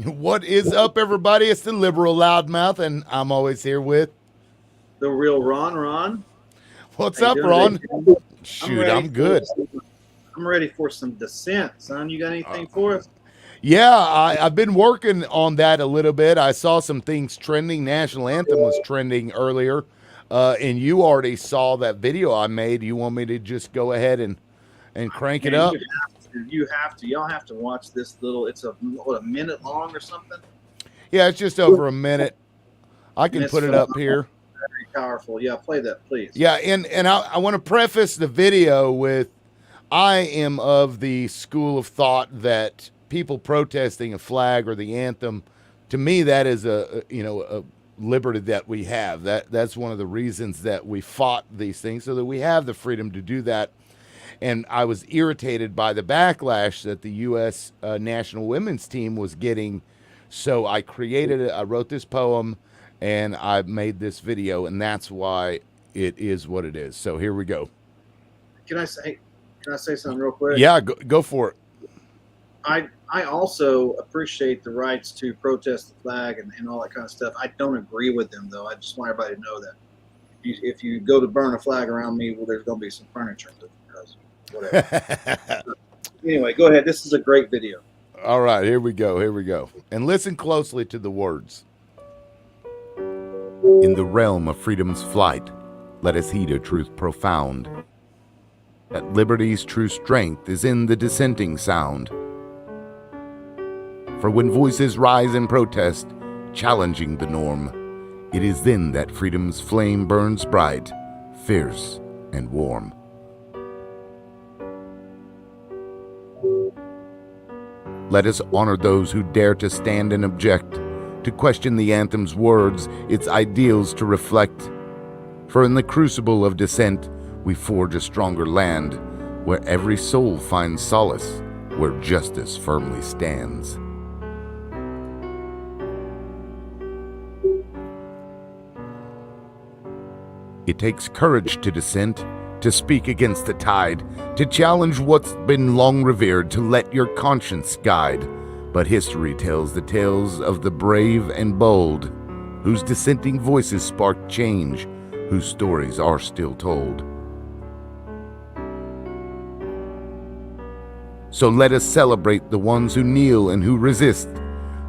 What is up, everybody? It's the liberal loudmouth, and I'm always here with. The real Ron. Ron, What's how you up, doing today? Ron? I'm Shoot, ready I'm for good. some, I'm ready for some dissent, son. You got anything for us? Yeah, I've been working on that a little bit. I saw some things trending. National Anthem was trending earlier, and you already saw that video I made. You want me to just go ahead and crank it Man, you up? have to. You have to. Y'all have to watch this little. It's a minute long or something, Yeah, it's just over a minute. I and can it's put it phenomenal. up here. Very powerful. Yeah, play that, please. Yeah, and I want to preface the video with I am of the school of thought that people protesting a flag or the anthem, to me, that is a liberty that we have. That's one of the reasons that we fought these things, so that we have the freedom to do that. And I was irritated by the backlash that the U.S. National Women's Team was getting. So I created it. I wrote this poem, and I made this video, and that's why it is what it is. So here we go. Can I say? Can I say something real quick? Yeah, go for it. I also appreciate the rights to protest the flag and all that kind of stuff. I don't agree with them though. I just want everybody to know that if you go to burn a flag around me, well, there's going to be some furniture because whatever. Anyway, go ahead. This is a great video. All right, here we go. Here we go. And listen closely to the words. In the realm of freedom's flight, let us heed a truth profound, that liberty's true strength is in the dissenting sound. For when voices rise in protest, challenging the norm, it is then that freedom's flame burns bright, fierce, and warm. Let us honor those who dare to stand and object, to question the anthem's words, its ideals to reflect. For in the crucible of dissent, we forge a stronger land, where every soul finds solace, where justice firmly stands. It takes courage to dissent, to speak against the tide, to challenge what's been long revered, to let your conscience guide. But history tells the tales of the brave and bold, whose dissenting voices spark change, whose stories are still told. So let us celebrate the ones who kneel and who resist,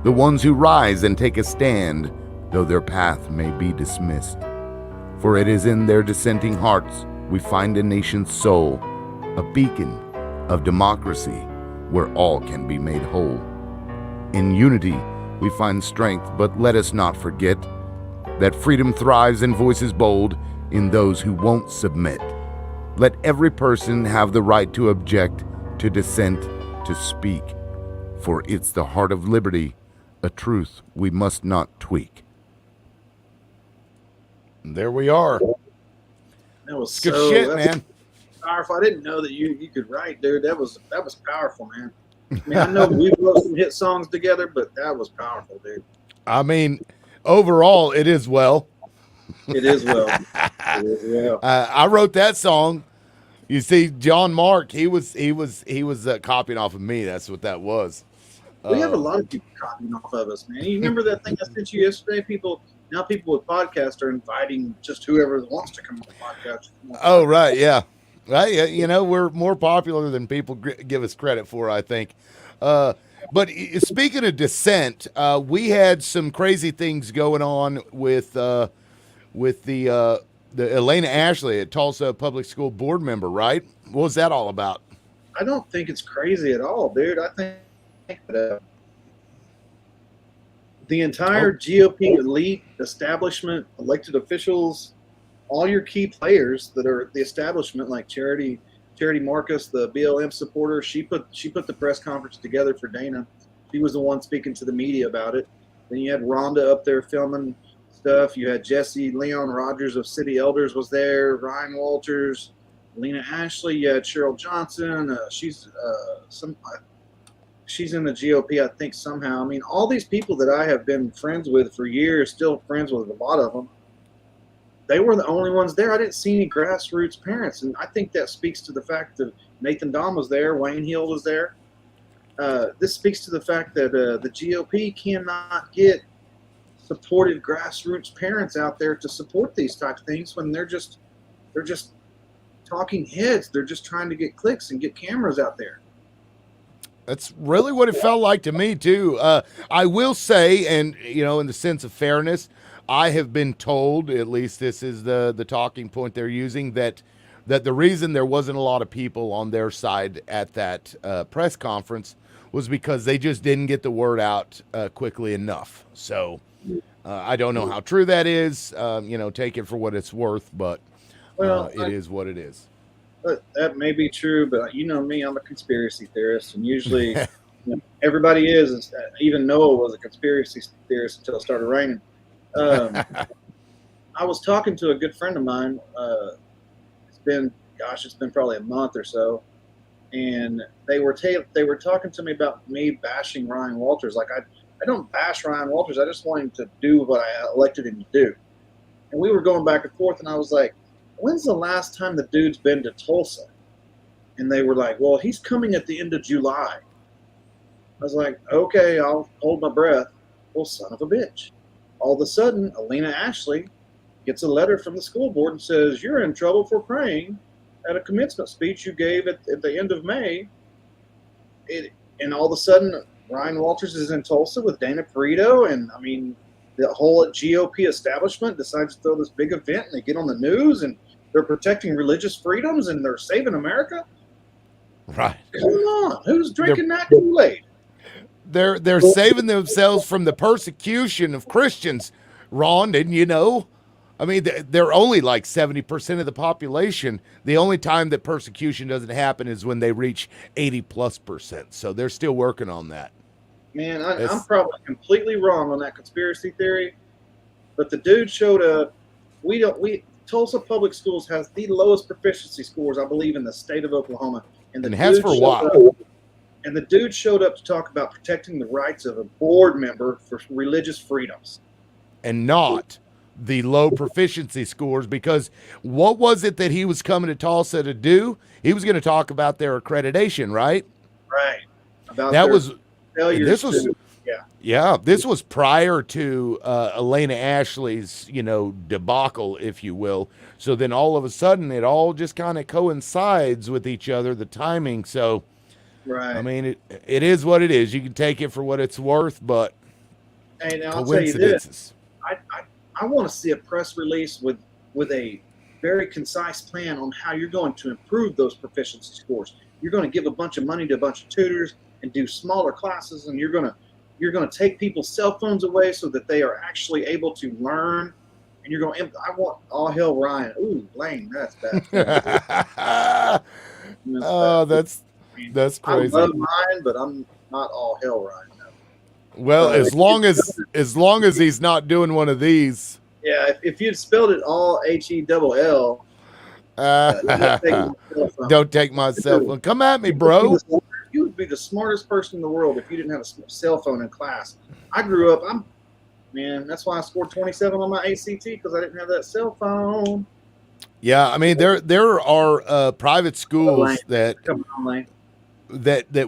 the ones who rise and take a stand, though their path may be dismissed. For it is in their dissenting hearts we find a nation's soul, a beacon of democracy where all can be made whole. In unity we find strength, but let us not forget that freedom thrives in voices bold, in those who won't submit. Let every person have the right to object, to dissent, to speak, for it's the heart of liberty, a truth we must not tweak. There we are. That was Good so shit, that's man. powerful. I didn't know that you could write, dude. That was powerful, man. I mean, I know we wrote some hit songs together, but that was powerful, dude. I mean, overall, it is well. It is well. It is well. I wrote that song. You see, John Mark, he was copying off of me. That's what that was. We have a lot of people copying off of us, man. You remember that thing I sent you yesterday? People with podcasts are inviting just whoever wants to come on the podcast. Oh, right, yeah. Right, yeah, you know, we're more popular than people give us credit for, I think. But speaking of dissent, we had some crazy things going on with the Elena Ashley, a Tulsa Public School board member, right? What was that all about? I don't think it's crazy at all, dude. I think that the entire GOP elite establishment, elected officials, all your key players that are the establishment, like Charity Marcus, the BLM supporter, she put the press conference together for Dana. She was the one speaking to the media about it. Then you had Rhonda up there filming stuff. You had Jesse Leon Rogers of City Elders was there, Ryan Walters, Lena Ashley. You had Cheryl Johnson. She's in the GOP, I think, somehow. I mean, all these people that I have been friends with for years, still friends with a lot of them, they were the only ones there. I didn't see any grassroots parents, and I think that speaks to the fact that Nathan Dahm was there, Wayne Hill was there. this speaks to the fact that the GOP cannot get supportive grassroots parents out there to support these type of things when they're just talking heads. They're just trying to get clicks and get cameras out there. That's really what it felt like to me too. I will say, and in the sense of fairness, I have been told, at least this is the talking point they're using, that the reason there wasn't a lot of people on their side at that press conference was because they just didn't get the word out quickly enough. So I don't know how true that is. Take it for what it's worth, but it is what it is. That may be true, but you know me, I'm a conspiracy theorist, and usually everybody is. Even Noah was a conspiracy theorist until it started raining. I was talking to a good friend of mine. It's been probably a month or so, and they were talking to me about me bashing Ryan Walters. Like I don't bash Ryan Walters. I just want him to do what I elected him to do. And we were going back and forth, and I was like, when's the last time the dude's been to Tulsa? And they were like, well, he's coming at the end of July. I was like, okay, I'll hold my breath. Well, son of a bitch. All of a sudden, Alina Ashley gets a letter from the school board and says, you're in trouble for praying at a commencement speech you gave at the end of May. And all of a sudden, Ryan Walters is in Tulsa with Dana Perito, and I mean, the whole GOP establishment decides to throw this big event, and they get on the news, and they're protecting religious freedoms, and they're saving America. Right. Come on, who's drinking that Kool-Aid? They're saving themselves from the persecution of Christians, Ron. And I mean, they're only like 70% of the population. The only time that persecution doesn't happen is when they reach 80+%. So they're still working on that. Man, I'm probably completely wrong on that conspiracy theory, but the dude showed up. Tulsa Public Schools has the lowest proficiency scores, I believe, in the state of Oklahoma, and it has for a while. And the dude showed up to talk about protecting the rights of a board member for religious freedoms, and not the low proficiency scores. Because what was it that he was coming to Tulsa to do? He was going to talk about their accreditation, right? Right. About that was. Failures this was this was prior to Alina Ashley's debacle, if you will. So then all of a sudden it all just kind of coincides with each other, the timing. So right, I mean it is what it is. You can take it for what it's worth, but I'll tell you this, I want to see a press release with a very concise plan on how you're going to improve those proficiency scores. You're going to give a bunch of money to a bunch of tutors and do smaller classes, and you're gonna take people's cell phones away so that they are actually able to learn. And you're going, I want all hell Ryan. Ooh, Lane, that's bad. That's crazy. I love Ryan, but I'm not all hell Ryan. No. Well, as long as he's not doing one of these. Yeah, if you'd spelled it all HELL. Don't take my cell phone. Come at me, bro. You would be the smartest person in the world if you didn't have a cell phone in class. I grew up, that's why I scored 27 on my ACT, because I didn't have that cell phone. Yeah, I mean, there are private schools that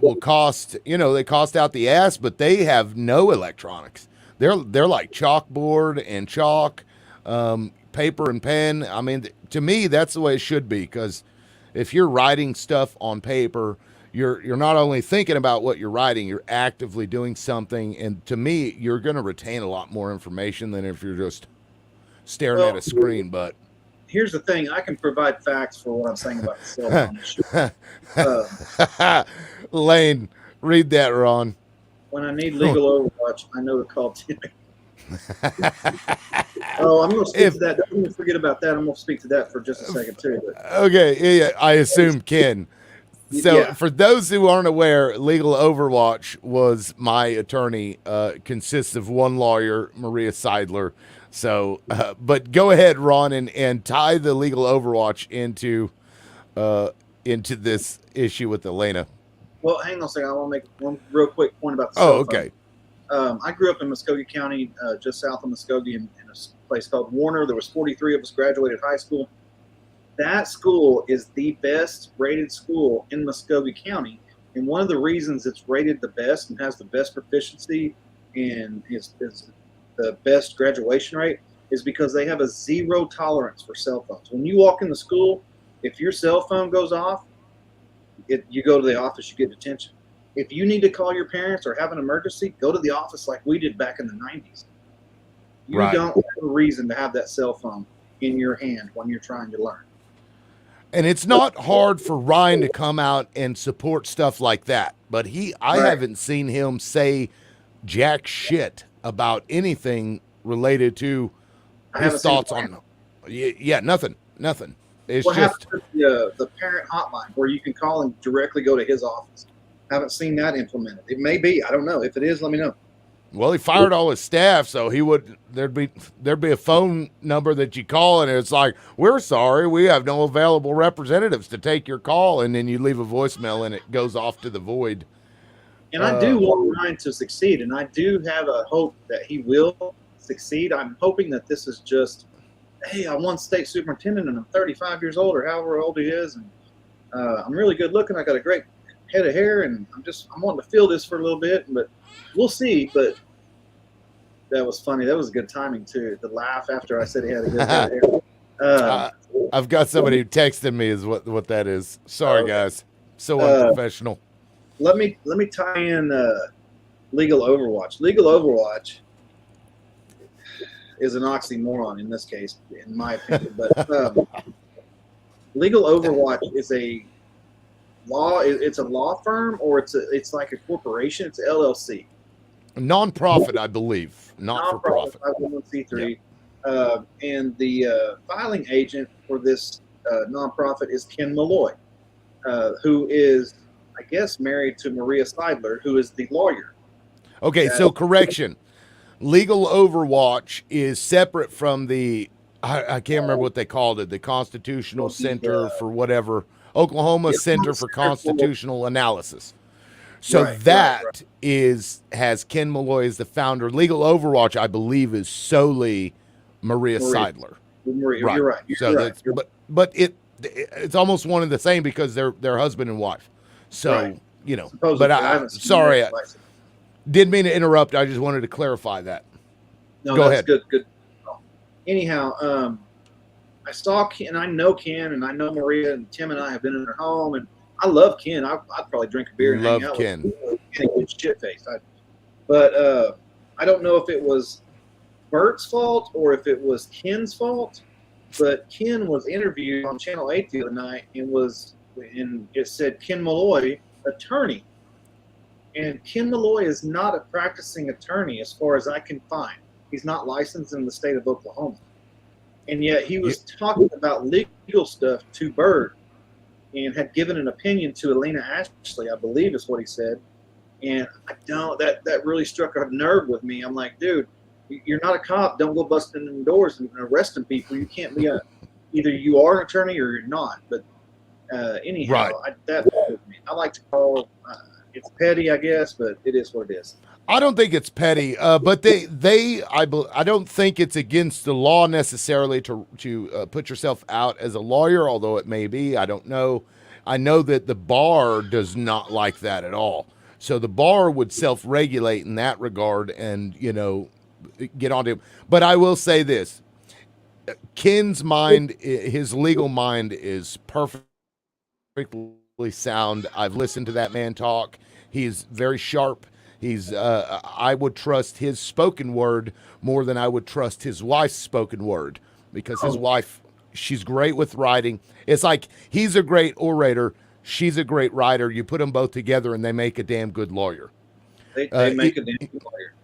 will cost, they cost out the ass, but they have no electronics. They're like chalkboard and chalk, paper and pen. I mean, to me, that's the way it should be, because if you're writing stuff on paper, you're not only thinking about what you're writing, you're actively doing something. And to me, you're going to retain a lot more information than if you're just staring at a screen. But here's the thing. I can provide facts for what I'm saying about the cell phone. Lane, read that, Ron. When I need legal overwatch, I know to call Timmy. I'm going to speak to that. Don't forget about that. I'm going to speak to that for just a second, too. But. Okay. Yeah, I assume Ken. So for those who aren't aware, Legal Overwatch was my attorney, consists of one lawyer, Maria Seidler. So, but go ahead, Ron, and tie the Legal Overwatch into this issue with Elena. Well, hang on a second. I want to make one real quick point about the cell phone. Okay. I grew up in Muskogee County, just south of Muskogee, in a place called Warner. There was 43 of us graduated high school. That school is the best rated school in Muskogee County And one of the reasons it's rated the best and has the best proficiency and is the best graduation rate is because they have a zero tolerance for cell phones. When you walk into school, if your cell phone goes off, you go to the office, you get detention. If you need to call your parents or have an emergency, go to the office like we did back in the 90s. You Right. don't have a reason to have that cell phone in your hand when you're trying to learn. And it's not hard for Ryan to come out and support stuff like that. But I Right. haven't seen him say jack shit about anything related to I haven't his seen thoughts on. Yeah, nothing. It's what just happened to the parent hotline where you can call and directly go to his office. Haven't seen that implemented. It may be. I don't know. If it is, let me know. well, he fired all his staff, so there'd be a phone number that you call, and it's like, we're sorry, we have no available representatives to take your call, and then you leave a voicemail and it goes off to the void. And I do want Ryan to succeed, and I do have a hope that he will succeed. I'm hoping that this is just, hey, I won state superintendent, and I'm 35 years old, or however old he is, and I'm really good looking. I got a great head of hair, and I'm wanting to feel this for a little bit, but we'll see. But that was funny. That was good timing too. The laugh after I said he had a good head of hair. I've got somebody who texted me is what that is. Sorry, okay. guys. So unprofessional. Let me tie in legal Overwatch. Legal Overwatch is an oxymoron in this case, in my opinion. But legal Overwatch is a law. It's a law firm, or it's like a corporation. It's LLC. Non-profit, I believe. Not for profit. 501c3. Yeah. And the filing agent for this nonprofit is Ken Malloy, who is, I guess, married to Maria Seidler, who is the lawyer. Okay, so correction. Legal Overwatch is separate from the, I can't remember what they called it, the Constitutional Center for whatever, Oklahoma Center for Constitutional Analysis. So has Ken Malloy as the founder. Legal Overwatch, I believe, is solely Maria Seidler. Maria, right. You're right. You're right. But it's almost one and the same because they're husband and wife. So, Supposedly, but I'm sorry, I didn't mean to interrupt. I just wanted to clarify that. No, Go that's ahead. Good. Anyhow, I saw Ken, and I know Ken, and I know Maria, and Tim and I have been in their home, and I love Ken. I'd probably drink a beer and hang out Ken. with him. Ken, good shit face. But I don't know if it was Bert's fault or if it was Ken's fault. But Ken was interviewed on Channel 8 the other night, and it said Ken Malloy, attorney. And Ken Malloy is not a practicing attorney as far as I can find. He's not licensed in the state of Oklahoma. And yet he was talking about legal stuff to Bert and had given an opinion to Elena Ashley, I believe is what he said. And that really struck a nerve with me. I'm like, dude, you're not a cop. Don't go busting in doors and arresting people. You can't be either you are an attorney or you're not. But anyhow, that bothered me. I like to call it's petty, I guess, but it is what it is. I don't think it's petty, but I don't think it's against the law necessarily to put yourself out as a lawyer, although it may be. I don't know. I know that the bar does not like that at all. So the bar would self-regulate in that regard and, get on to him. But I will say this. Ken's mind, his legal mind is perfectly sound. I've listened to that man talk. He's very sharp. I would trust his spoken word more than I would trust his wife's spoken word because his wife, she's great with writing. It's like he's a great orator. She's a great writer. You put them both together and they make a damn good lawyer. They make a damn good lawyer.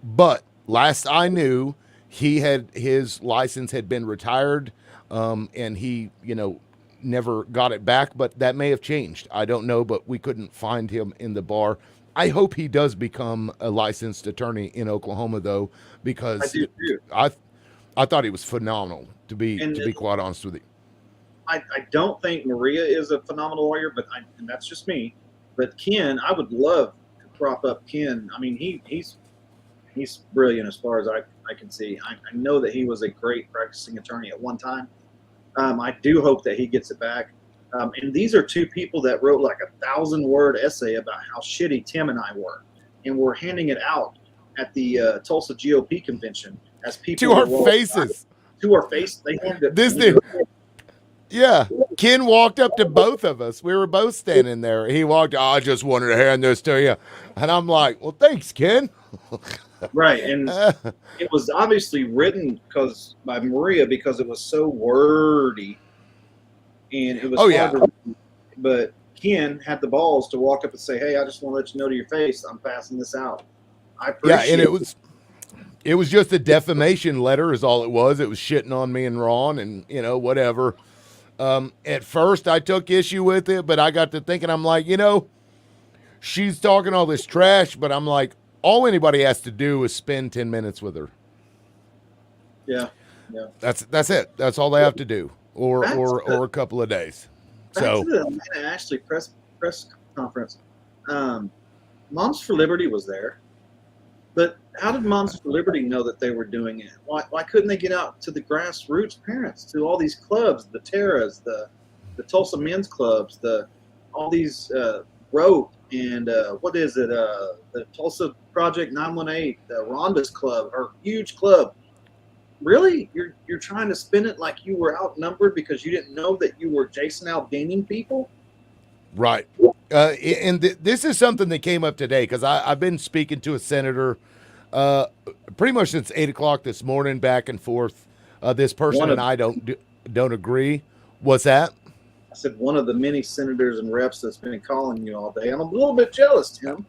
But last I knew, his license had been retired, and he, never got it back, but that may have changed. I don't know, but we couldn't find him in the bar. I hope he does become a licensed attorney in Oklahoma, though, because I do too. I thought he was phenomenal. To be quite honest with you, I don't think Maria is a phenomenal lawyer, and that's just me. But Ken, I would love to prop up Ken. I mean, he's brilliant as far as I can see. I know that he was a great practicing attorney at one time. I do hope that he gets it back. And these are two people that wrote like 1,000-word essay about how shitty Tim and I were, and we're handing it out at the Tulsa GOP convention as people To our were faces. to our face. They handed it This to me. dude, yeah. Ken walked up to both of us. We were both standing there. He walked, I just wanted to hand this to you. And I'm like, well, thanks, Ken. Right, and it was obviously written by Maria because it was so wordy, and it was hard to read. But Ken had the balls to walk up and say, "Hey, I just want to let you know to your face, I'm passing this out." I appreciate. Yeah, and it was just a defamation letter, is all it was. It was shitting on me and Ron, and whatever. At first, I took issue with it, but I got to thinking, I'm like, she's talking all this trash, but I'm like, all anybody has to do is spend 10 minutes with her. Yeah. That's it. That's all they have to do, or a couple of days. So back to the Atlanta Ashley press conference. Moms for Liberty was there, but how did Moms for Liberty know that they were doing it? Why couldn't they get out to the grassroots parents, to all these clubs, the Terras, the Tulsa Men's Clubs, all these Rope, and what is it? The Tulsa Project 918, the Rhonda's Club, her huge club. Really, you're trying to spin it like you were outnumbered because you didn't know that you were Jason outgaining people? Right. And this is something that came up today because I've been speaking to a senator pretty much since 8 o'clock this morning, back and forth. This person and I don't agree. What's that? I said one of the many senators and reps that's been calling you all day. I'm a little bit jealous, Tim.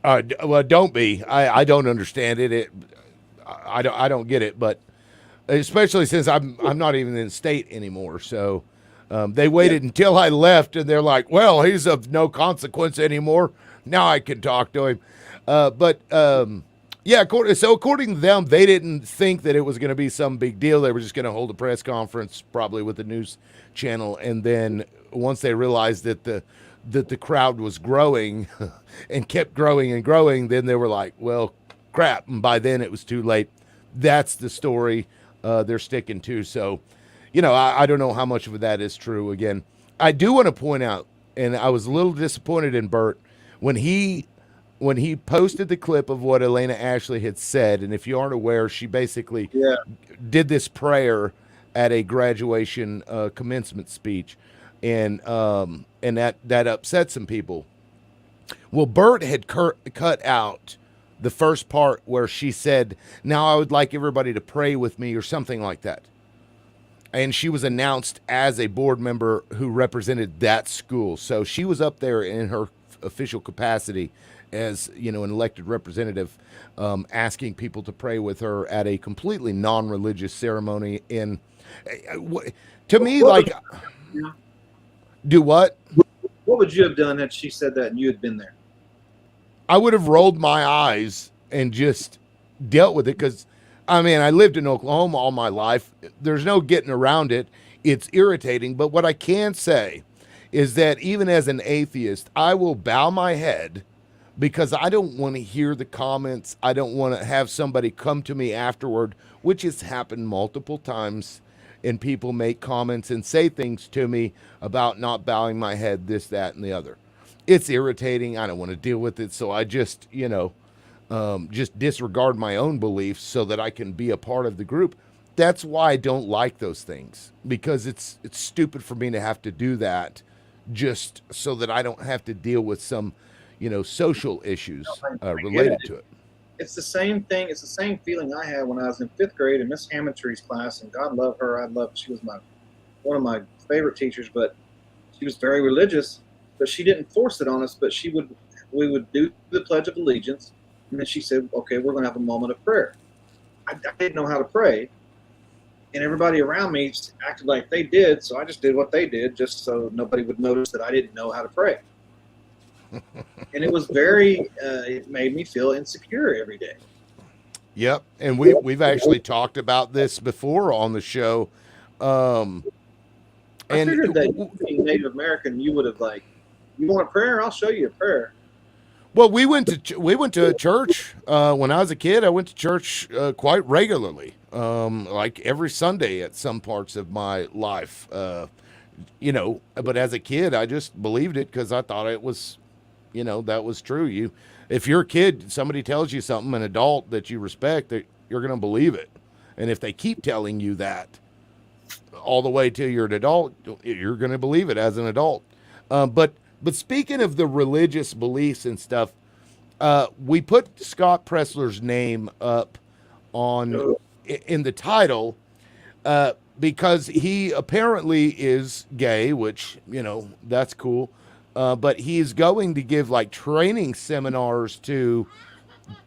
Well, don't be. I don't understand it. I don't get it, but especially since I'm not even in state anymore. So they waited until I left, and they're like, "Well, he's of no consequence anymore. Now I can talk to him." Yeah. So according to them, they didn't think that it was going to be some big deal. They were just going to hold a press conference, probably with the news channel, and then once they realized that the crowd was growing and kept growing and growing, then they were like, "Well, crap!" And by then it was too late. That's the story they're sticking to. So, I don't know how much of that is true. Again, I do want to point out, and I was a little disappointed in Bert when he posted the clip of what Elena Ashley had said. And if you aren't aware, she basically did this prayer at a graduation commencement speech, and that upset some people. Well, Bert had cut out the first part where she said, "Now I would like everybody to pray with me," or something like that. And she was announced as a board member who represented that school. So she was up there in her official capacity as, an elected representative, asking people to pray with her at a completely non-religious ceremony. And to me, do what? What would you have done had she said that and you had been there? I would have rolled my eyes and just dealt with it because, I lived in Oklahoma all my life. There's no getting around it. It's irritating. But what I can say is that even as an atheist, I will bow my head because I don't want to hear the comments. I don't want to have somebody come to me afterward, which has happened multiple times, and people make comments and say things to me about not bowing my head, this, that, and the other. It's irritating. I don't want to deal with it. So I just, just disregard my own beliefs so that I can be a part of the group. That's why I don't like those things, because it's stupid for me to have to do that just so that I don't have to deal with some, social issues related to it. It's the same thing. It's the same feeling I had when I was in 5th grade in Miss Hammondtree's class, and God love her. She was one of my favorite teachers, but she was very religious. But she didn't force it on us. But we would do the Pledge of Allegiance, and then she said, "Okay, we're going to have a moment of prayer." I didn't know how to pray, and everybody around me acted like they did, so I just did what they did, just so nobody would notice that I didn't know how to pray. And it was it made me feel insecure every day. Yep, and we've actually talked about this before on the show. I figured that being Native American, you would have you want a prayer? I'll show you a prayer. Well, we went to a church when I was a kid. I went to church quite regularly, like every Sunday at some parts of my life. But as a kid, I just believed it because I thought it was, that was true. If you're a kid, somebody tells you something, an adult that you respect, that you're going to believe it. And if they keep telling you that all the way till you're an adult, you're going to believe it as an adult. But speaking of the religious beliefs and stuff, we put Scott Pressler's name up on in the title because he apparently is gay, which that's cool. But he's going to give like training seminars to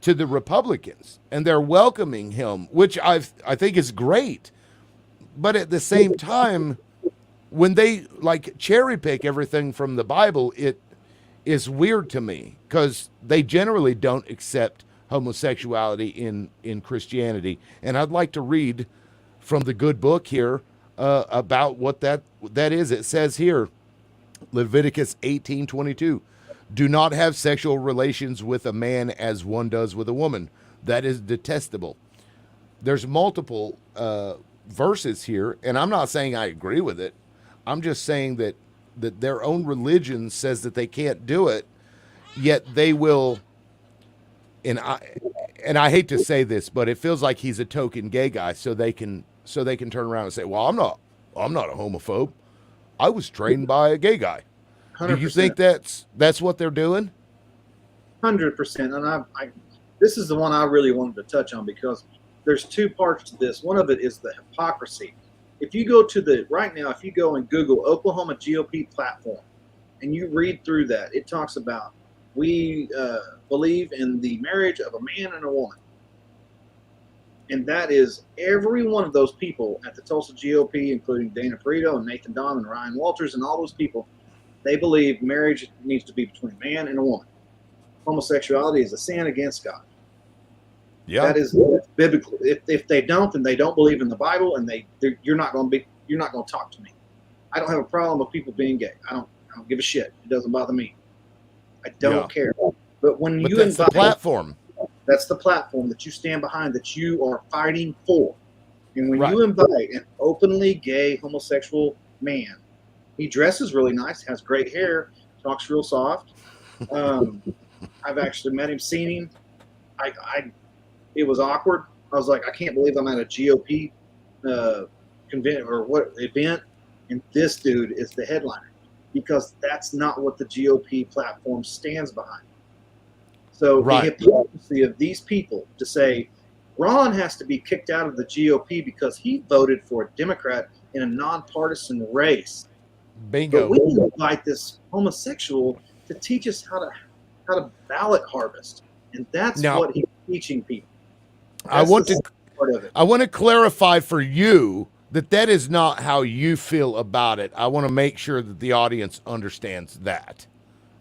the Republicans, and they're welcoming him, which I think is great. But at the same time, when they like cherry pick everything from the Bible, it is weird to me because they generally don't accept homosexuality in Christianity. And I'd like to read from the good book here about what that is. It says here, Leviticus 18:22, do not have sexual relations with a man as one does with a woman. That is detestable. There's multiple verses here, and I'm not saying I agree with it. I'm just saying that their own religion says that they can't do it, yet they will. And I hate to say this, but it feels like he's a token gay guy, so they can turn around and say, "Well, I'm not a homophobe. I was trained by a gay guy." 100%. Do you think that's what they're doing? 100%. And I this is the one I really wanted to touch on because there's two parts to this. One of it is the hypocrisy. If you go to right now, if you go and Google Oklahoma GOP platform and you read through that, it talks about we believe in the marriage of a man and a woman. And that is every one of those people at the Tulsa GOP, including Dana Perito and Nathan Don and Ryan Walters and all those people, they believe marriage needs to be between a man and a woman. Homosexuality is a sin against God. Yeah, that is biblical. If they don't, then they don't believe in the Bible, and you're not going to talk to me. I don't have a problem with people being gay. I don't give a shit. It doesn't bother me. I don't care. But that's the platform. That's the platform that you stand behind, that you are fighting for. And when you invite an openly gay homosexual man, he dresses really nice, has great hair, talks real soft. I've actually met him, seen him. It was awkward. I was like, I can't believe I'm at a GOP convention or event, and this dude is the headliner, because that's not what the GOP platform stands behind. So the hypocrisy of these people to say Ron has to be kicked out of the GOP because he voted for a Democrat in a nonpartisan race. Bingo. But we invite this homosexual to teach us how to ballot harvest, and that's what he's teaching people. I want to clarify for you that is not how you feel about it. I want to make sure that the audience understands that,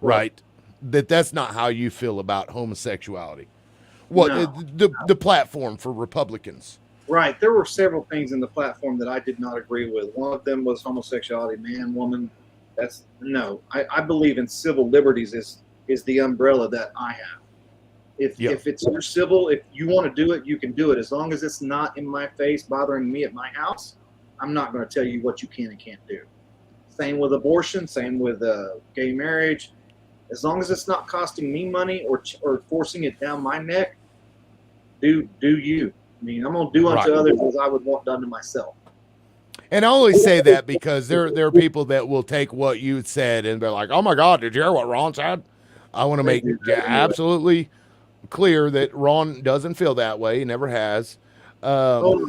right? That's not how you feel about homosexuality. The platform for Republicans. Right. There were several things in the platform that I did not agree with. One of them was homosexuality, man, woman. I believe in civil liberties is the umbrella that I have. If it's your civil, if you want to do it, you can do it. As long as it's not in my face, bothering me at my house, I'm not going to tell you what you can and can't do. Same with abortion, same with gay marriage. As long as it's not costing me money or forcing it down my neck, do you. I mean, I'm going to do unto others as I would want done to myself. And I only say that because there are people that will take what you said and they're like, oh my God, did you hear what Ron said? I want to make absolutely clear that Ron doesn't feel that way. He never has. I'll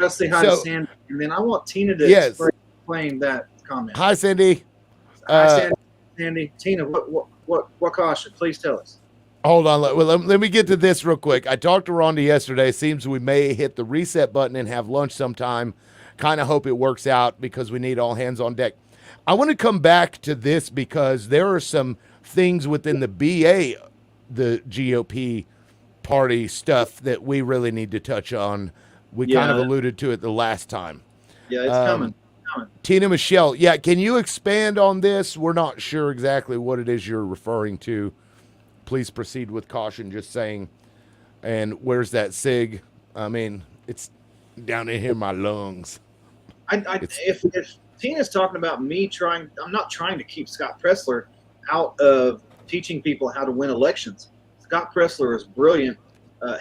say hi to Sandy, and then I want Tina to explain that comment. Hi, Cindy. Hi, Sandy. Tina, what caution? Please tell us. Hold on. Let me get to this real quick. I talked to Rhonda yesterday. Seems we may hit the reset button and have lunch sometime. Kind of hope it works out because we need all hands on deck. I want to come back to this because there are some things within the GOP party stuff that we really need to touch on. We kind of alluded to it the last time. Yeah, it's coming. Tina Michelle, can you expand on this? We're not sure exactly what it is you're referring to. Please proceed with caution, just saying. And where's that cig? I mean, it's down in here in my lungs. If Tina's talking about me trying. I'm not trying to keep Scott Pressler out of teaching people how to win elections. Scott Pressler is brilliant.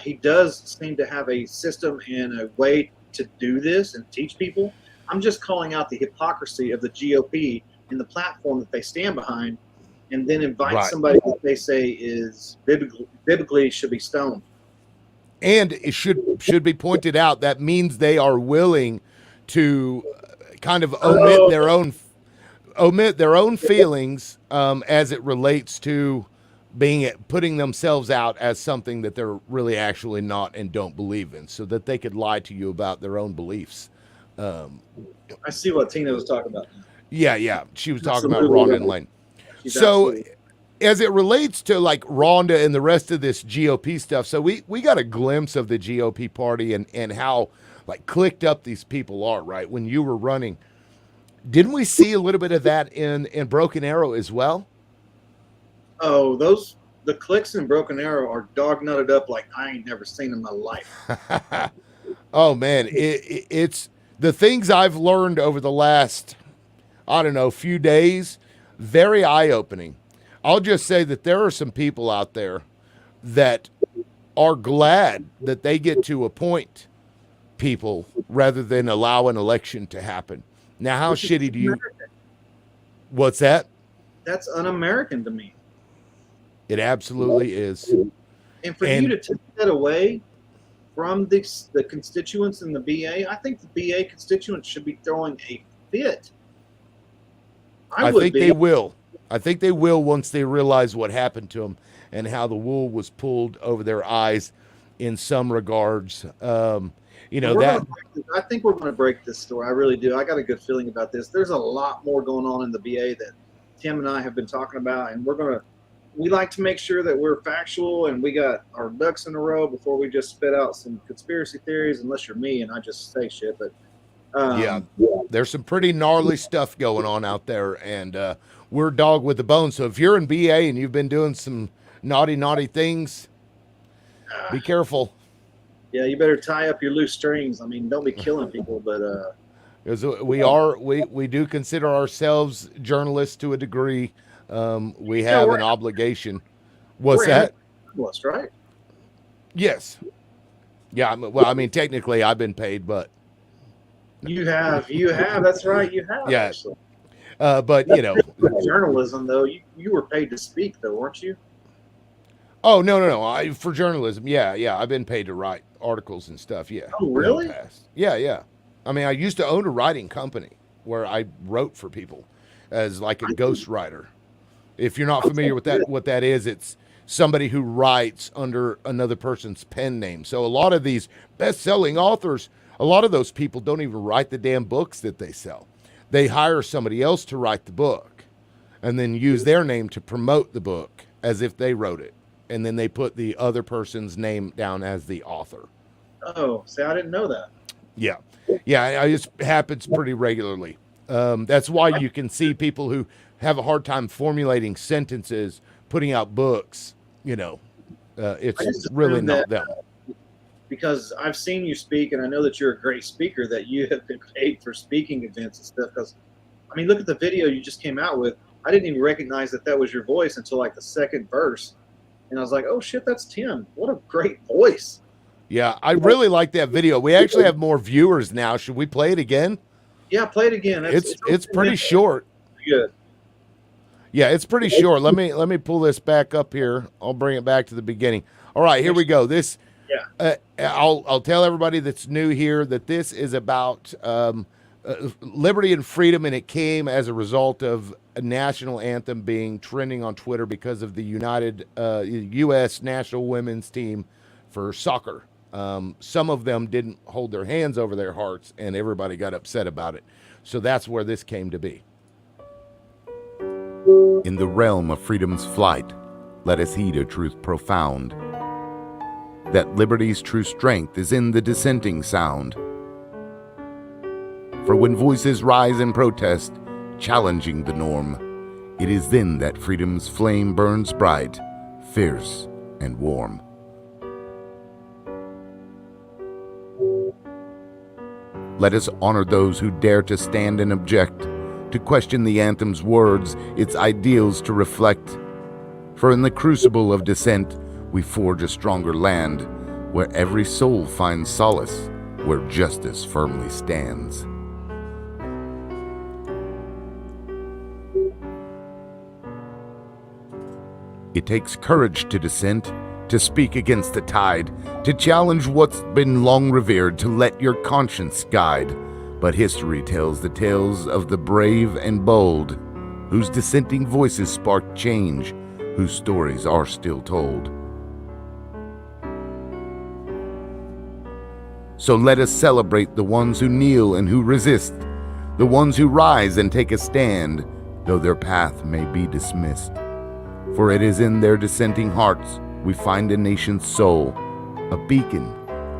He does seem to have a system and a way to do this and teach people. I'm just calling out the hypocrisy of the GOP and the platform that they stand behind, and then invite Right. somebody that they say is biblically should be stoned. And it should be pointed out that means they are willing to kind of omit their own feelings as it relates to putting themselves out as something that they're really actually not and don't believe in, so that they could lie to you about their own beliefs. I see what Tina was talking about. Yeah, she was talking about Absolutely. Rhonda and Lane. She's So absolutely- as it relates to like Rhonda and the rest of this GOP stuff, so we got a glimpse of the GOP party and how like clicked up these people are, right? When you were running, didn't we see a little bit of that in Broken Arrow as well? Oh, the clicks in Broken Arrow are dog nutted up like I ain't never seen in my life. Oh man, it's the things I've learned over the last, I don't know, few days, very eye-opening. I'll just say that there are some people out there that are glad that they get to appoint people rather than allow an election to happen. Now, how Which is shitty do you? American. What's that? That's un-American to me. It absolutely is. And for And- you to take that away from the constituents in the BA, I think the BA constituents should be throwing a fit. I would think be. they will. I think they will once they realize what happened to them and how the wool was pulled over their eyes in some regards. You know, that I think we're going to break this story. I really do. I got a good feeling about this. There's a lot more going on in the BA that Tim and I have been talking about, and we like to make sure that we're factual and we got our ducks in a row before we just spit out some conspiracy theories, unless you're me and I just say shit. But yeah, there's some pretty gnarly stuff going on out there, and we're dog with the bone. So if you're in BA and you've been doing some naughty things, be careful. Yeah, you better tie up your loose strings. I mean, don't be killing people, but Because we do consider ourselves journalists to a degree. We have an obligation. What's we're that? journalists, right? Yes. Yeah. Well, I mean, technically, I've been paid, but You have. That's right. You have. Yeah. Actually. but you know. Journalism, though, you were paid to speak, though, weren't you? Oh no! For journalism, yeah. I've been paid to write articles and stuff. Yeah. Oh, really? in the past. Yeah. I mean, I used to own a writing company where I wrote for people as like a ghostwriter. If you're not familiar with that, what that is, it's somebody who writes under another person's pen name. So a lot of these best-selling authors, a lot of those people don't even write the damn books that they sell. They hire somebody else to write the book and then use their name to promote the book as if they wrote it. And then they put the other person's name down as the author. Oh, see, I didn't know that. Yeah. It happens pretty regularly. That's why you can see people who have a hard time formulating sentences, putting out books. You know, I it's just really assumed not that, them. Because I've seen you speak, and I know that you're a great speaker, that you have been paid for speaking events and stuff. Because, I mean, look at the video you just came out with. I didn't even recognize that was your voice until like the second verse. And I was like, oh, shit, that's Tim. What a great voice. Yeah, I really like that video. We actually have more viewers now. Should we play it again? Yeah, play it again. It's pretty short. Good. Yeah, it's pretty short. Let me pull this back up here. I'll bring it back to the beginning. All right, here we go. This, I'll tell everybody that's new here that this is about liberty and freedom, and it came as a result of a national anthem being trending on Twitter because of the U.S. national women's team for soccer. Some of them didn't hold their hands over their hearts, and everybody got upset about it. So that's where this came to be. In the realm of freedom's flight, let us heed a truth profound, that liberty's true strength is in the dissenting sound. For when voices rise in protest, challenging the norm, it is then that freedom's flame burns bright, fierce, and warm. Let us honor those who dare to stand and object, to question the anthem's words, its ideals to reflect. For in the crucible of dissent, we forge a stronger land, where every soul finds solace, where justice firmly stands. It takes courage to dissent, to speak against the tide, to challenge what's been long revered, to let your conscience guide. But history tells the tales of the brave and bold, whose dissenting voices spark change, whose stories are still told. So let us celebrate the ones who kneel and who resist, the ones who rise and take a stand, though their path may be dismissed. For it is in their dissenting hearts we find a nation's soul, a beacon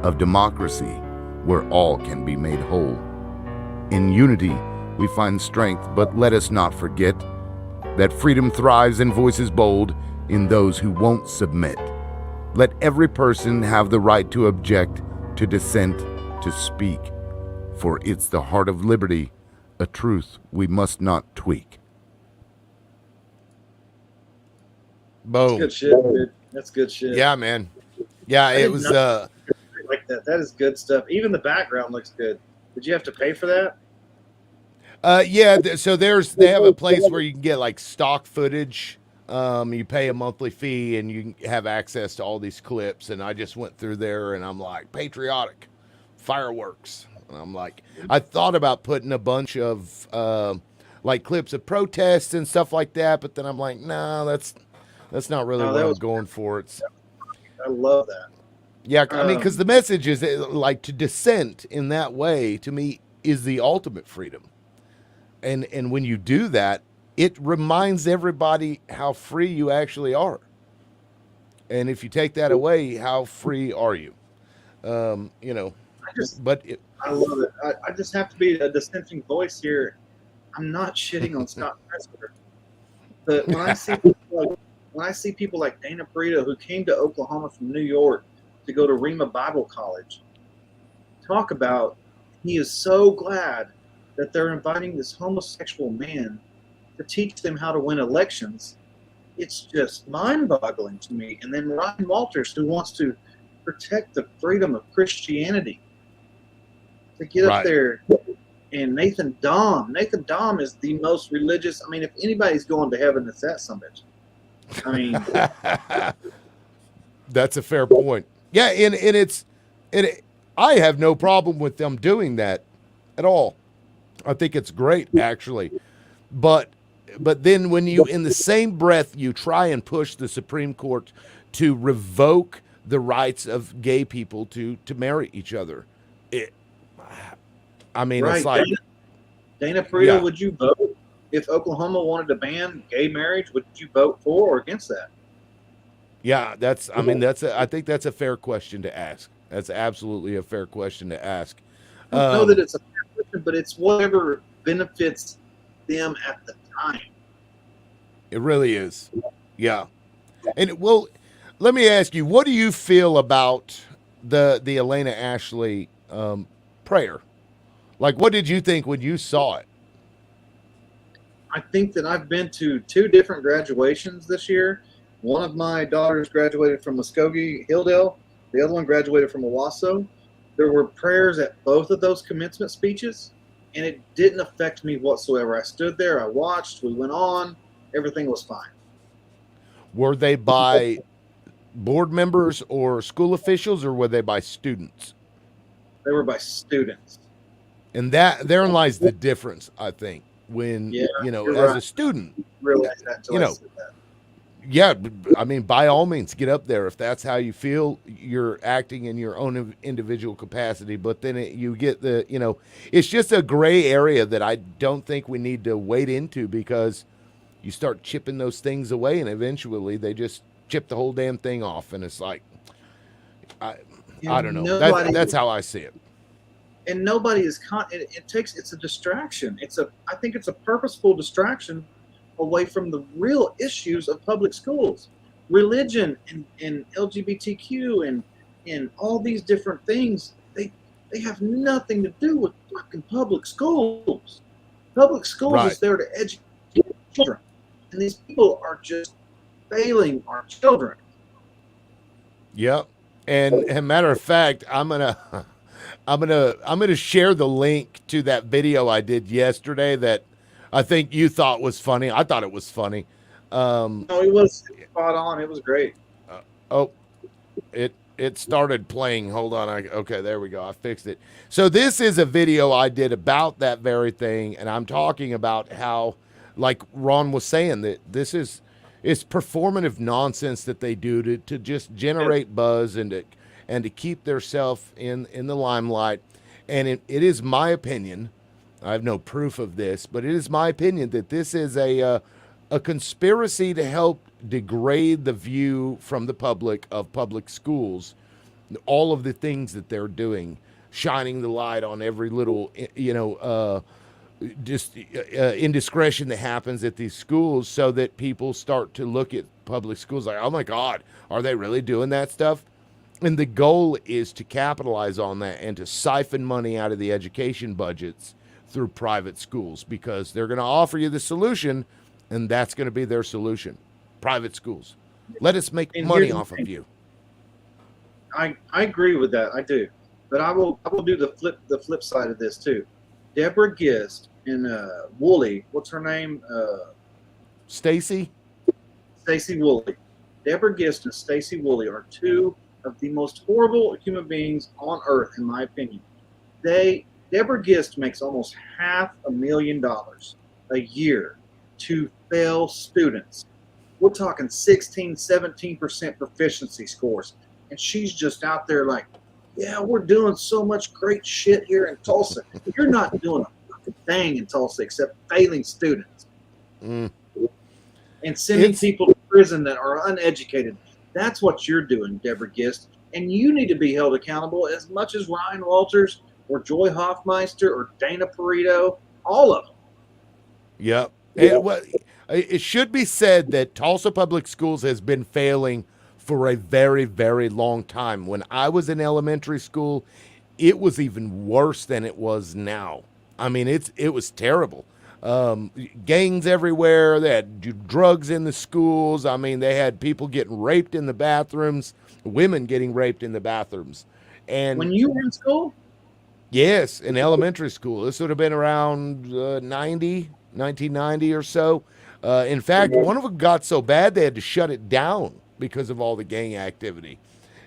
of democracy where all can be made whole. In unity we find strength, but let us not forget that freedom thrives in voices bold in those who won't submit. Let every person have the right to object, to dissent, to speak, for it's the heart of liberty, a truth we must not tweak. Boom. That's good shit, dude. That's good shit. Yeah, man. Yeah, it was Like that. That is good stuff. Even the background looks good. Did you have to pay for that? so they have a place where you can get like stock footage. You pay a monthly fee and you can have access to all these clips. And I just went through there and I'm like, patriotic fireworks. And I'm like, I thought about putting a bunch of like clips of protests and stuff like that, but then I'm like, no, that's not really what I'm going for. I love that. Yeah, I mean, because the message is like to dissent in that way to me is the ultimate freedom. And when you do that, it reminds everybody how free you actually are. And if you take that away, how free are you? I love it. I just have to be a dissenting voice here. I'm not shitting on Scott Pressler, but when I see people like Dana Burrito, who came to Oklahoma from New York to go to Rhema Bible College, talk about he is so glad that they're inviting this homosexual man to teach them how to win elections. It's just mind-boggling to me. And then Ryan Walters, who wants to protect the freedom of Christianity, to get up there. And Nathan Dom is the most religious. I mean, if anybody's going to heaven, it's that son of a bitch. I mean, that's a fair point. Yeah, and I have no problem with them doing that at all. I think it's great, actually. But then when you, in the same breath, you try and push the Supreme Court to revoke the rights of gay people to marry each other, it's like Dana Burrito, would you vote if Oklahoma wanted to ban gay marriage? Would you vote for or against that? Yeah, I think that's a fair question to ask. That's absolutely a fair question to ask. I don't know that it's a fair question, but it's whatever benefits them at the time. It really is. Yeah. And let me ask you, what do you feel about the Elena Ashley prayer? Like, what did you think when you saw it? I think that I've been to 2 different graduations this year. One of my daughters graduated from Muskogee Hilldale. The other one graduated from Owasso. There were prayers at both of those commencement speeches, and it didn't affect me whatsoever. I stood there, I watched, we went on, everything was fine. Were they by board members or school officials, or were they by students? They were by students. And therein lies the difference, I think, when, as a student, realize that until I said that. Yeah, I mean, by all means, get up there if that's how you feel. You're acting in your own individual capacity, but then you get it's just a gray area that I don't think we need to wade into, because you start chipping those things away, and eventually they just chip the whole damn thing off, and it's like, I don't know. That's how I see it. And nobody is it's a distraction. I think it's a purposeful distraction away from the real issues of public schools, religion and LGBTQ and all these different things. They They have nothing to do with fucking public schools. Public schools Right. is there to educate children, and these people are just failing our children. Yep. And matter of fact, I'm gonna share the link to that video I did yesterday that I think you thought was funny. I thought it was funny. No, it was spot on. It was great. Oh, it started playing. Hold on. Okay, there we go. I fixed it. So this is a video I did about that very thing, and I'm talking about how, like Ron was saying, that this is it's performative nonsense that they do to just generate buzz and to keep themselves in the limelight. And it is my opinion. I have no proof of this, but it is my opinion that this is a conspiracy to help degrade the view from the public of public schools, all of the things that they're doing, shining the light on every little, just indiscretion that happens at these schools, so that people start to look at public schools like, oh my God, are they really doing that stuff? And the goal is to capitalize on that and to siphon money out of the education budgets through private schools, because they're going to offer you the solution, and that's going to be their solution. Private schools. Let us make And money here's the off of thing. you. I agree with that. I do, but I will do the flip side of this too. Deborah Gist and Woolley, what's her name? Stacy? Stacey Woolley. Deborah Gist and Stacey Woolley are two of the most horrible human beings on earth, in my opinion. Deborah Gist makes almost $500,000 a year to fail students. We're talking 16, 17% proficiency scores. And she's just out there like, yeah, we're doing so much great shit here in Tulsa. You're not doing a fucking thing in Tulsa except failing students. Mm. And sending people to prison that are uneducated. That's what you're doing, Deborah Gist. And you need to be held accountable as much as Ryan Walters or Joy Hoffmeister or Dana Perito, all of them. Yep. It should be said that Tulsa Public Schools has been failing for a very, very long time. When I was in elementary school, it was even worse than it was now. I mean, it was terrible. Gangs everywhere. They had drugs in the schools. I mean, they had people getting raped in the bathrooms, women getting raped in the bathrooms. And When you were in school? yes, in elementary school. This would have been around 1990 or so. In fact, one of them got so bad they had to shut it down because of all the gang activity.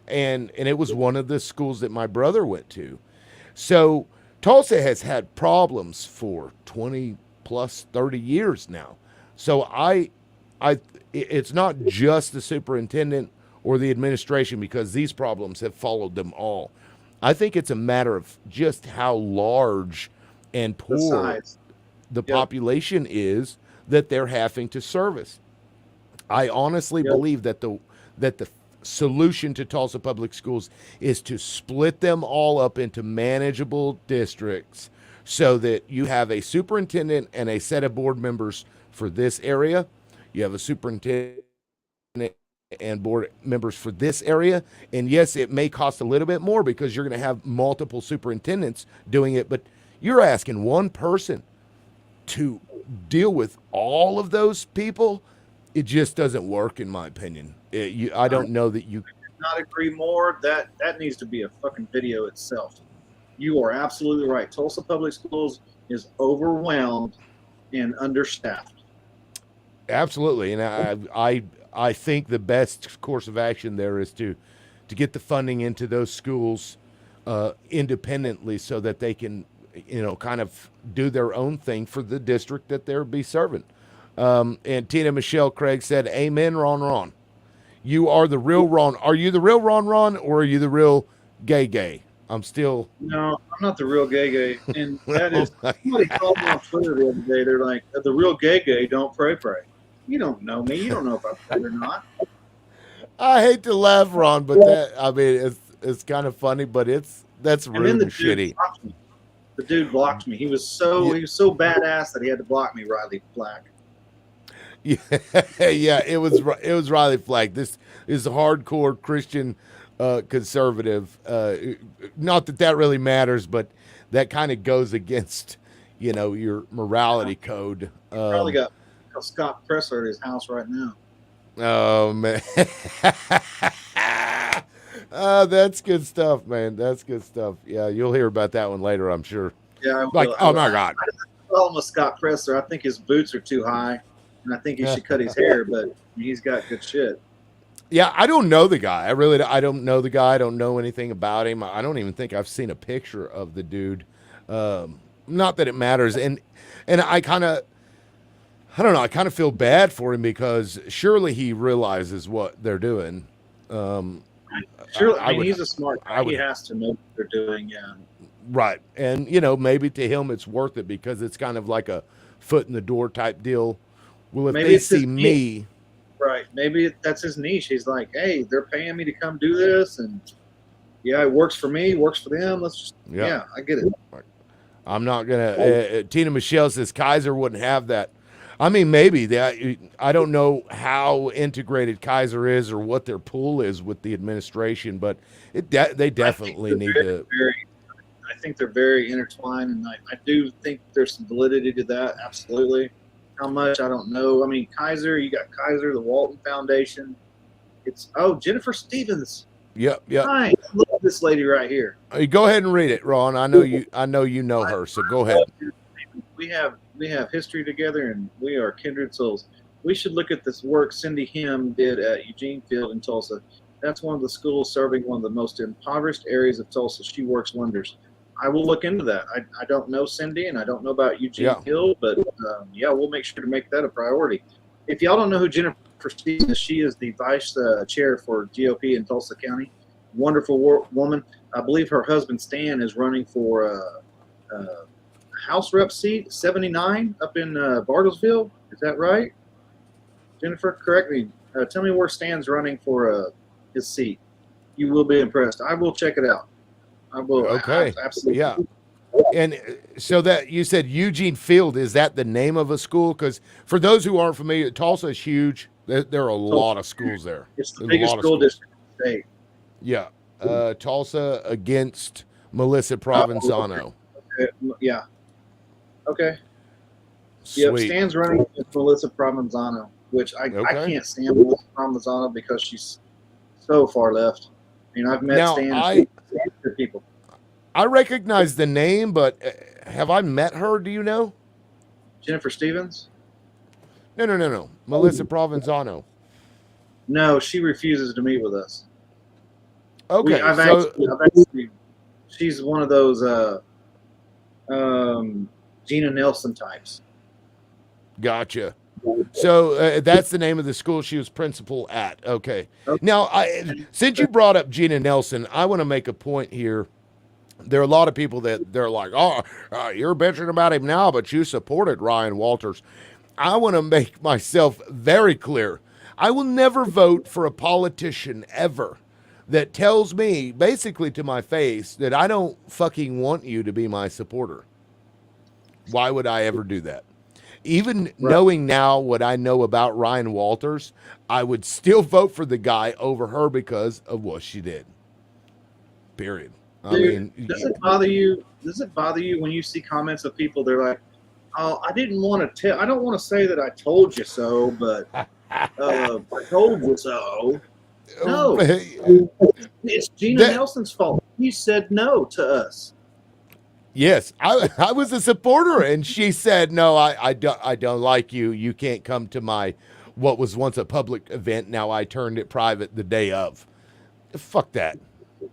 And it was one of the schools that my brother went to. So Tulsa has had problems for 20 plus 30 years now. So it's not just the superintendent or the administration, because these problems have followed them all. I think it's a matter of just how large and poor the population is that they're having to service. I honestly believe that the solution to Tulsa Public Schools is to split them all up into manageable districts, so that you have a superintendent and a set of board members for this area. You have a superintendent and board members for this area. And yes, it may cost a little bit more because you're going to have multiple superintendents doing it, but you're asking one person to deal with all of those people. It just doesn't work, in my opinion. I don't know that you could not agree more. That needs to be a fucking video itself. You are absolutely right. Tulsa Public Schools is overwhelmed and understaffed. Absolutely, and I think the best course of action there is to get the funding into those schools independently, so that they can, kind of do their own thing for the district that they'll be serving. And Tina Michelle Craig said, "Amen, Ron. You are the real Ron. Are you the real Ron, or are you the real gay? I'm still." No, I'm not the real gay. And that is, somebody called me on Twitter the other day. They're like, the real gay don't pray. You don't know me. You don't know if I pray or not. I hate to laugh, Ron, but it's kind of funny, but that's rude and shitty. The dude blocked me. He was so badass that he had to block me, Riley Flack. Yeah, it was Riley Flack. This is a hardcore Christian conservative. Not that that really matters, but that kind of goes against, your morality code. Probably got Scott Pressler at his house right now. Oh man. That's good stuff, man. That's good stuff. Yeah, you'll hear about that one later, I'm sure. Yeah, Like, oh my God. I call him a Scott Pressler. I think his boots are too high, and I think he should cut his hair. But he's got good shit. Yeah, I don't know the guy. I don't know the guy. I don't know anything about him. I don't even think I've seen a picture of the dude. Not that it matters. And I kind of, I don't know. I kind of feel bad for him because surely he realizes what they're doing. Sure, I mean, he's a smart guy. He has to know what they're doing. Yeah. Right. And, maybe to him it's worth it because it's kind of like a foot in the door type deal. Well, if maybe they see me. Right. Maybe that's his niche. He's like, hey, they're paying me to come do this. And yeah, it works for me, works for them. Let's just, yeah I get it. I'm not going to, Tina Michelle says Kaiser wouldn't have that. I mean, maybe that. I don't know how integrated Kaiser is or what their pool is with the administration, but they definitely need to. I think they're very intertwined, and I do think there's some validity to that. Absolutely. How much, I don't know. I mean, Kaiser, you got Kaiser, the Walton Foundation. It's Jennifer Stevens. Yep. Hi, look at this lady right here. Go ahead and read it, Ron. I know you know her, so go ahead. We have history together, and we are kindred souls. We should look at this work Cindy Him did at Eugene Field in Tulsa. That's one of the schools serving one of the most impoverished areas of Tulsa. She works wonders. I will look into that. I don't know Cindy, and I don't know about Eugene Field, but we'll make sure to make that a priority. If y'all don't know who Jennifer Stevens is, she is the vice chair for GOP in Tulsa County. Wonderful woman. I believe her husband Stan is running for House Rep seat 79 up in Bartlesville. Is that right? Jennifer, correct me. Tell me where Stan's running for his seat. You will be impressed. I will check it out. I will. Okay. Absolutely. Yeah. And so that you said Eugene Field, is that the name of a school? Because for those who aren't familiar, Tulsa is huge. There are a lot of schools there. It's the biggest school district in the state. Yeah. Tulsa against Melissa Provenzano. Okay. Yeah. Okay. Sweet. Yep, Stan's running with Melissa Provenzano, which I can't stand Melissa Provenzano because she's so far left. I mean, I've met Stan's people. I recognize the name, but have I met her? Do you know? Jennifer Stevens? No. Melissa Provenzano. No, she refuses to meet with us. Okay. I've actually, she's one of those Gina Nelson types. Gotcha. So that's the name of the school she was principal at. Okay. Now, since you brought up Gina Nelson, I want to make a point here. There are a lot of people that they're like, you're bitching about him now, but you supported Ryan Walters. I want to make myself very clear. I will never vote for a politician ever that tells me, basically to my face, that I don't fucking want you to be my supporter. Why would I ever do that? Even knowing now what I know about Ryan Walters, I would still vote for the guy over her because of what she did. Period. Dude, does it bother you? Does it bother you when you see comments of people? They're like, "Oh, I didn't want to tell. I don't want to say that I told you so, but I told you so." No, it's Gina Nelson's fault. He said no to us. Yes, I was a supporter, and she said, "No, I don't like you. You can't come to my what was once a public event. Now I turned it private the day of." Fuck that.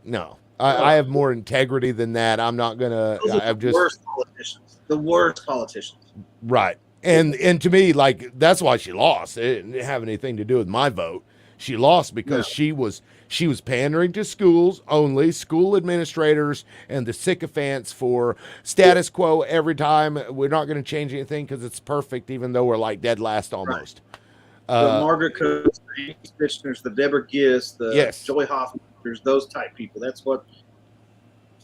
No. I have more integrity than that. I'm not gonna. I'm just worst politicians. The worst politicians. Right, and to me, like that's why she lost. It didn't have anything to do with my vote. She lost because she was pandering to schools only, school administrators, and the sycophants for status quo every time. We're not going to change anything because it's perfect, even though we're like dead last almost. Right. The Margaret Coates, the Amy Fitchners, the Deborah Gist, the Joy Hoffman. There's those type people. That's what.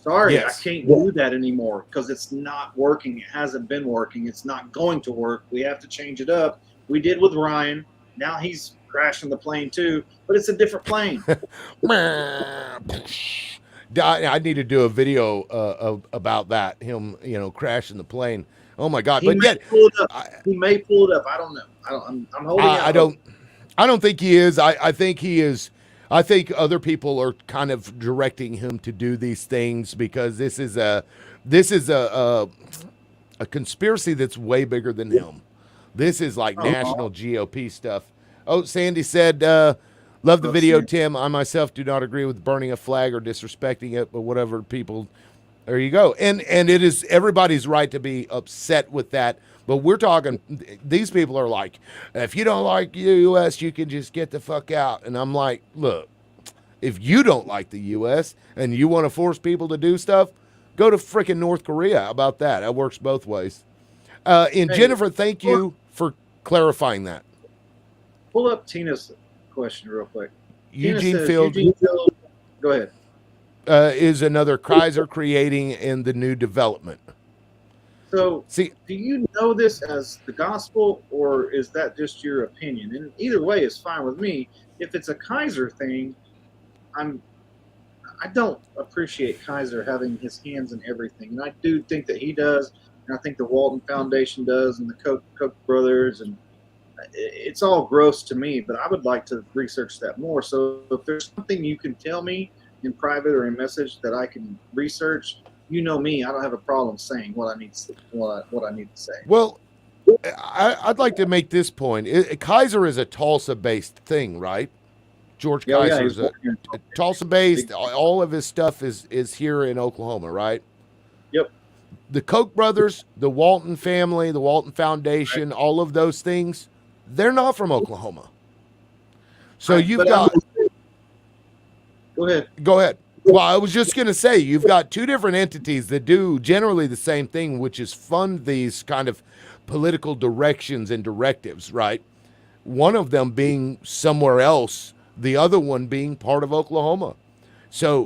Sorry, I can't do that anymore because it's not working. It hasn't been working. It's not going to work. We have to change it up. We did with Ryan. Now he's crashing the plane too, but it's a different plane. I need to do a video about that. Him, crashing the plane. Oh my God! He But may yet, pull it up. I, He may pull it up. I don't know. I'm holding out. I don't. I don't think he is. I think he is. I think other people are kind of directing him to do these things because this is a conspiracy that's way bigger than him. This is like national GOP stuff. Oh, Sandy said, love the video, Tim. I myself do not agree with burning a flag or disrespecting it, but whatever people, there you go. And it is everybody's right to be upset with that. But we're talking, these people are like, if you don't like the U.S., you can just get the fuck out. And I'm like, look, if you don't like the U.S. and you want to force people to do stuff, go to freaking North Korea. How about that? That works both ways. And Jennifer, thank you for clarifying that. Pull up Tina's question real quick. Eugene Field go ahead. Is another Kaiser creating in the new development. So, see, do you know this as the gospel, or is that just your opinion? And either way is fine with me. If it's a Kaiser thing, I don't appreciate Kaiser having his hands in everything, and I do think that he does, and I think the Walton Foundation does, and the Koch brothers, and it's all gross to me. But I would like to research that more. So, if there's something you can tell me in private or in message that I can research, you know me, I don't have a problem saying what I need to say. Well, I'd like to make this point. Kaiser is a Tulsa-based thing, right? George Kaiser is a Tulsa-based. All of his stuff is here in Oklahoma, right? Yep. The Koch brothers, the Walton family, the Walton Foundation, all of those things, they're not from Oklahoma. So you've got... Go ahead. Go ahead. Well, I was just going to say, you've got two different entities that do generally the same thing, which is fund these kind of political directions and directives, right? One of them being somewhere else, the other one being part of Oklahoma. So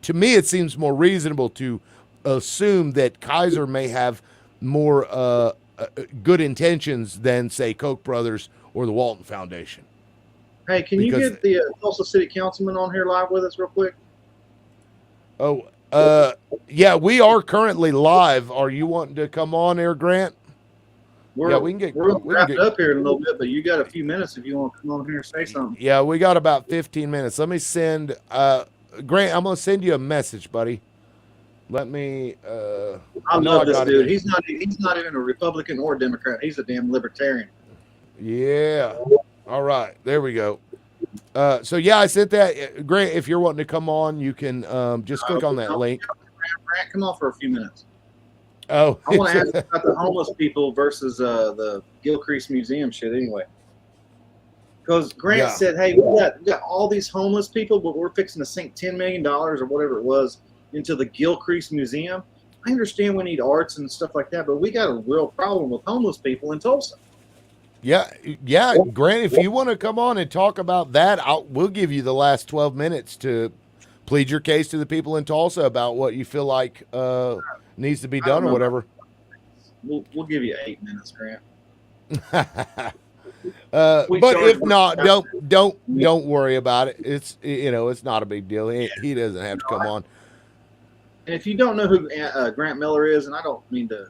to me, it seems more reasonable to assume that Kaiser may have more good intentions than, say, Koch brothers or the Walton Foundation. Hey, can you get the Tulsa City Councilman on here live with us real quick? Oh, yeah, we are currently live. Are you wanting to come on there, Grant? We can get up here in a little bit, but you got a few minutes if you want to come on here and say something. Yeah, we got about 15 minutes. Let me send Grant. I'm gonna send you a message, buddy. Let me. I love this dude. He's not even a Republican or a Democrat. He's a damn libertarian. Yeah. All right, there we go. So yeah, I sent that. Grant, if you're wanting to come on, you can just click on that link. Grant, come on for a few minutes. Oh, I want to ask about the homeless people versus the Gilcrease Museum shit. Anyway, because Grant said, "Hey, we got all these homeless people, but we're fixing to sink $10 million or whatever it was into the Gilcrease Museum." I understand we need arts and stuff like that, but we got a real problem with homeless people in Tulsa. Yeah, Grant, if you want to come on and talk about that, we'll give you the last 12 minutes to plead your case to the people in Tulsa about what you feel like needs to be done or whatever. We'll give you 8 minutes, Grant. But if not, don't worry about it. It's it's not a big deal. He doesn't have to come on. And if you don't know who Grant Miller is, and I don't mean to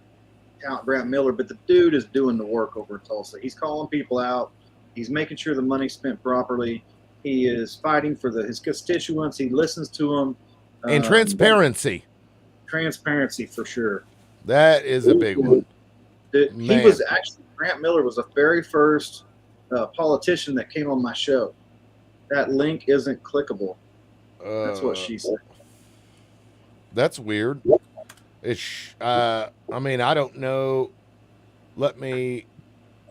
Grant Miller, but the dude is doing the work over in Tulsa. He's calling people out. He's making sure the money's spent properly. He is fighting for his constituents. He listens to them. And transparency. Transparency for sure. That is a big one. Grant Miller was the very first politician that came on my show. That link isn't clickable. That's what she said. That's weird. I mean, I don't know. Let me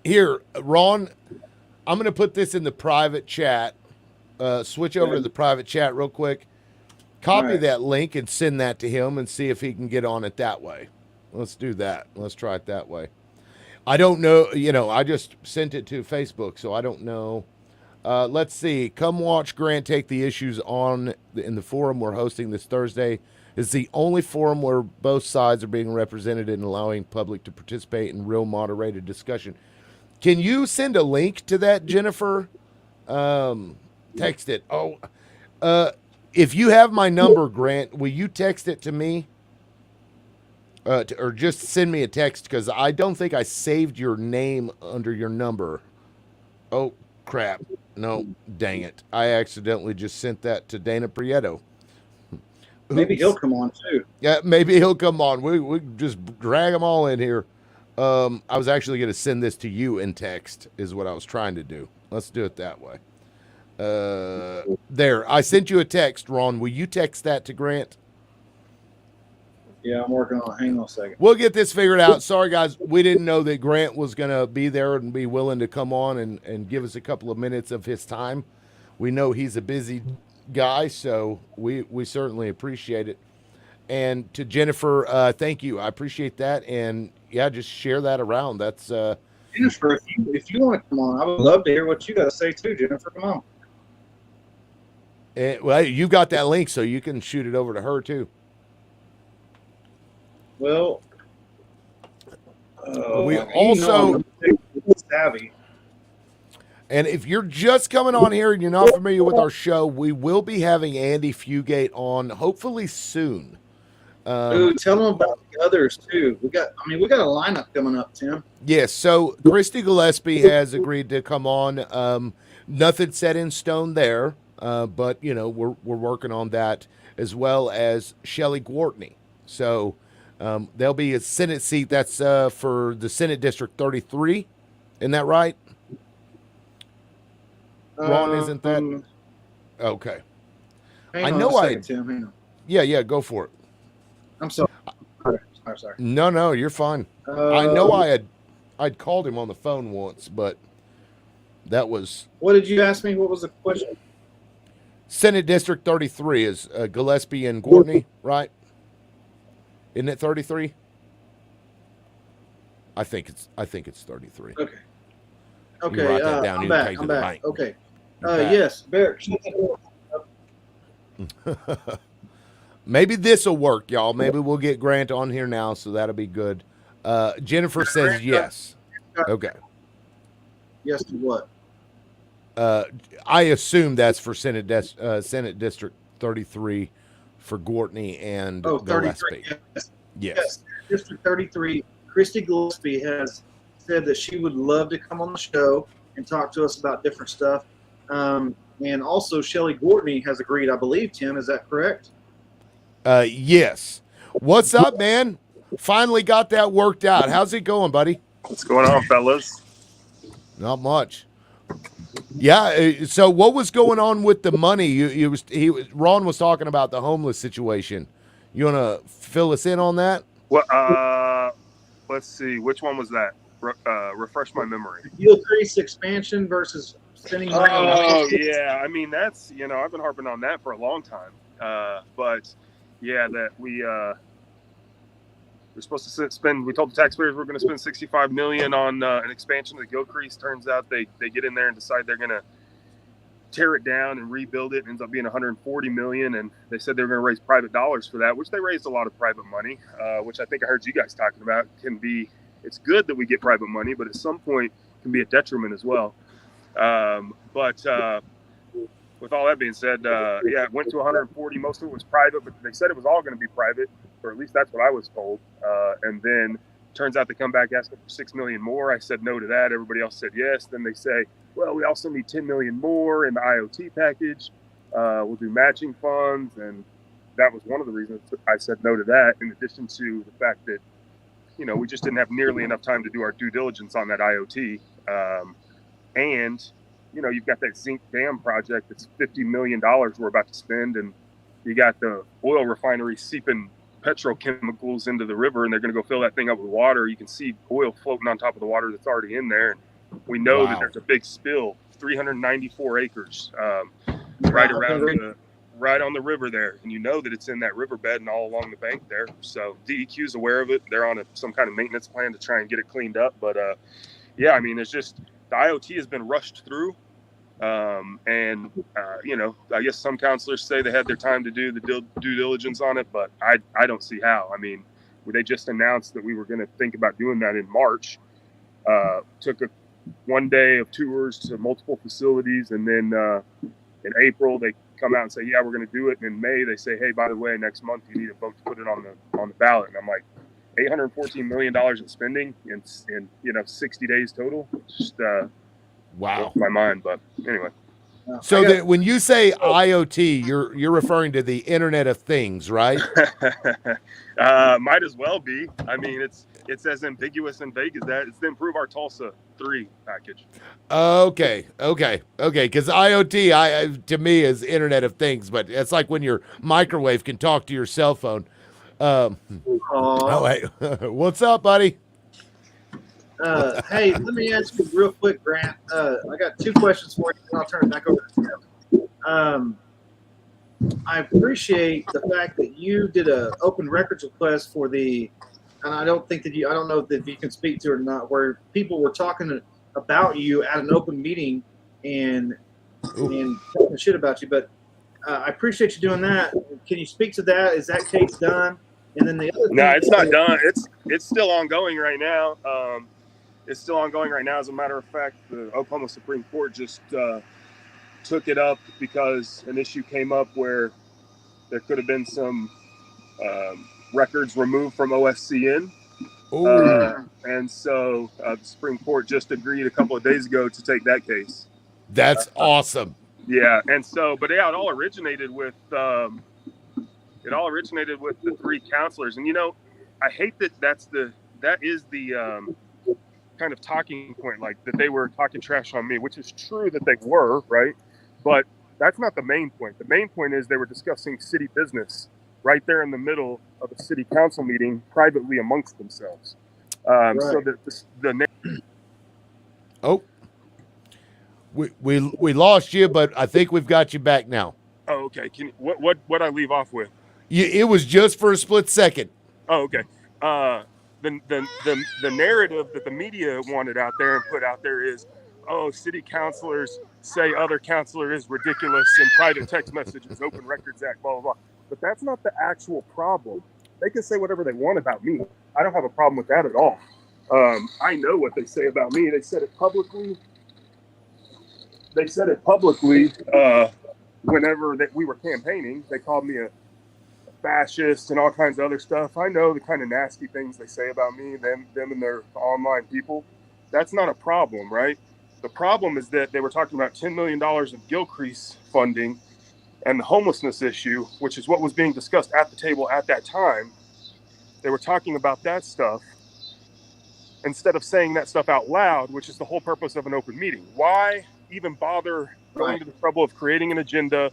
here, Ron. I'm going to put this in the private chat. Switch over to the private chat real quick. Copy that link and send that to him and see if he can get on it that way. Let's do that. Let's try it that way. I don't know. I just sent it to Facebook, so I don't know. Let's see. Come watch Grant take the issues on in the forum we're hosting this Thursday. It's the only forum where both sides are being represented and allowing public to participate in real moderated discussion. Can you send a link to that, Jennifer? Text it. If you have my number, Grant, will you text it to me? Or just send me a text because I don't think I saved your name under your number. Oh, crap. No, dang it. I accidentally just sent that to Dana Prieto. Maybe Oops. he'll come on too. Yeah, maybe he'll come on. We just drag them all in here. I was actually going to send this to you in text, is what I was trying to do. Let's do it that way. There. I sent you a text, Ron. Will you text that to Grant? Yeah, I'm working on it. Hang on a second. We'll get this figured out. Sorry, guys. We didn't know that Grant was going to be there and be willing to come on and give us a couple of minutes of his time. We know he's a busy guy, so we certainly appreciate it. And to Jennifer, thank you. I appreciate that. And, yeah, just share that around. That's Jennifer, if you want to come on, I would love to hear what you got to say too, Jennifer. Come on. well, you got that link, so you can shoot it over to her, too. Well, we also savvy. And if you're just coming on here and you're not familiar with our show, we will be having Andy Fugate on hopefully soon. Dude, tell them about the others too. We got a lineup coming up, Tim. Yes, so Christy Gillespie has agreed to come on. Nothing set in stone there, but we're working on that, as well as Shelley Gwartney. So there'll be a Senate seat that's for the Senate District 33. Isn't that right? Ron, isn't that okay? I know Tim. Hang on. Yeah, go for it. I'm sorry. Sorry. No, you're fine. I know I'd called him on the phone once, but that was. What did you ask me? What was the question? Senate District 33 is Gillespie and Gwartney, right? Isn't it 33? I think it's 33. Okay. You write that down. I'm back. Okay. Yes, Barrett. Maybe this will work, y'all. Maybe we'll get Grant on here now, so that'll be good. Jennifer says yes. Okay. Yes to what? I assume that's for Senate District 33 for Gwartney and Gillespie. Yes. District 33. Christy Gillespie has said that she would love to come on the show and talk to us about different stuff. And also Shelley Gwartney has agreed, I believe, Tim. Is that correct? Yes. What's up, man? Finally got that worked out. How's it going, buddy? What's going on, fellas? Not much. Yeah. So what was going on with the money? Ron was talking about the homeless situation. You want to fill us in on that? Well, let's see. Which one was that? Refresh my memory. Gilcrease expansion versus spending money. Oh, yeah. I mean, that's, I've been harping on that for a long time. But yeah, that we're supposed to spend. We told the taxpayers we're going to spend $65 million on an expansion of the Gilcrease. Turns out they get in there and decide they're going to tear it down and rebuild it. It ends up being $140 million, and they said they were going to raise private dollars for that, which they raised a lot of private money, which I think I heard you guys talking about. It's good that we get private money, but at some point can be a detriment as well. But with all that being said, it went to 140. Most of it was private, but they said it was all going to be private, or at least that's what I was told. And then turns out they come back asking for $6 million more. I said no to that. Everybody else said yes. Then they say, well, we also need $10 million more in the IoT package. We'll do matching funds, and that was one of the reasons I said no to that. In addition to the fact that we just didn't have nearly enough time to do our due diligence on that IoT, and you've got that Zinc Dam project that's $50 million we're about to spend, and you got the oil refinery seeping petrochemicals into the river, and they're going to go fill that thing up with water. You can see oil floating on top of the water that's already in there. And we know that there's a big spill, 394 acres, right on the river there. And that it's in that riverbed and all along the bank there. So DEQ's aware of it. They're on some kind of maintenance plan to try and get it cleaned up. But it's just the IoT has been rushed through. I guess some counselors say they had their time to do the due diligence on it, but I don't see how. I mean, they just announced that we were going to think about doing that in March. Took one day of tours to multiple facilities, and then in April they come out and say, yeah, we're going to do it. And in May they say, hey, by the way, next month you need a vote to put it on the ballot. And I'm like, $814 million in spending in 60 days total. Just wow, blows my mind. But anyway. So that when you say IoT, you're referring to the Internet of Things, right? Might as well be. I mean, it's as ambiguous and vague as that. It's the Improve Our Tulsa 3 package. Okay. Because IoT, to me, is Internet of Things, but it's like when your microwave can talk to your cell phone. Oh, wait. What's up, buddy? Hey, let me ask you real quick, Grant. I got 2 questions for you, and I'll turn it back over to you. I appreciate the fact that you did an open records request for and I don't know if you can speak to it or not, where people were talking about you at an open meeting and talking shit about you. But I appreciate you doing that. Can you speak to that? Is that case done? And then the other thing, no, it's not done. It's still ongoing right now. It's still ongoing right now. As a matter of fact, the Oklahoma Supreme Court just took it up because an issue came up where there could have been some records removed from OSCN. And so the Supreme Court just agreed a couple of days ago to take that case. That's awesome. Yeah, and so, but yeah, it all originated with the 3 counselors. And I hate that is the kind of talking point, like that they were talking trash on me, which is true that they were, right? But that's not the main point. The main point is they were discussing city business right there in the middle of a city council meeting privately amongst themselves. Right. So we lost you, but I think we've got you back now. Oh, okay. What I leave off with? It was just for a split second. Oh, okay. The narrative that the media wanted out there and put out there is, oh, city councilors say other councilor is ridiculous in private text messages, Open Records Act, blah, blah, blah. But that's not the actual problem. They can say whatever they want about me. I don't have a problem with that at all. I know what they say about me. They said it publicly. Whenever we were campaigning. They called me a fascist and all kinds of other stuff. I know the kind of nasty things they say about me, them and their online people. That's not a problem, right? The problem is that they were talking about $10 million of Gilcrease funding and the homelessness issue, which is what was being discussed at the table at that time. They were talking about that stuff instead of saying that stuff out loud, which is the whole purpose of an open meeting. Why even bother going to the trouble of creating an agenda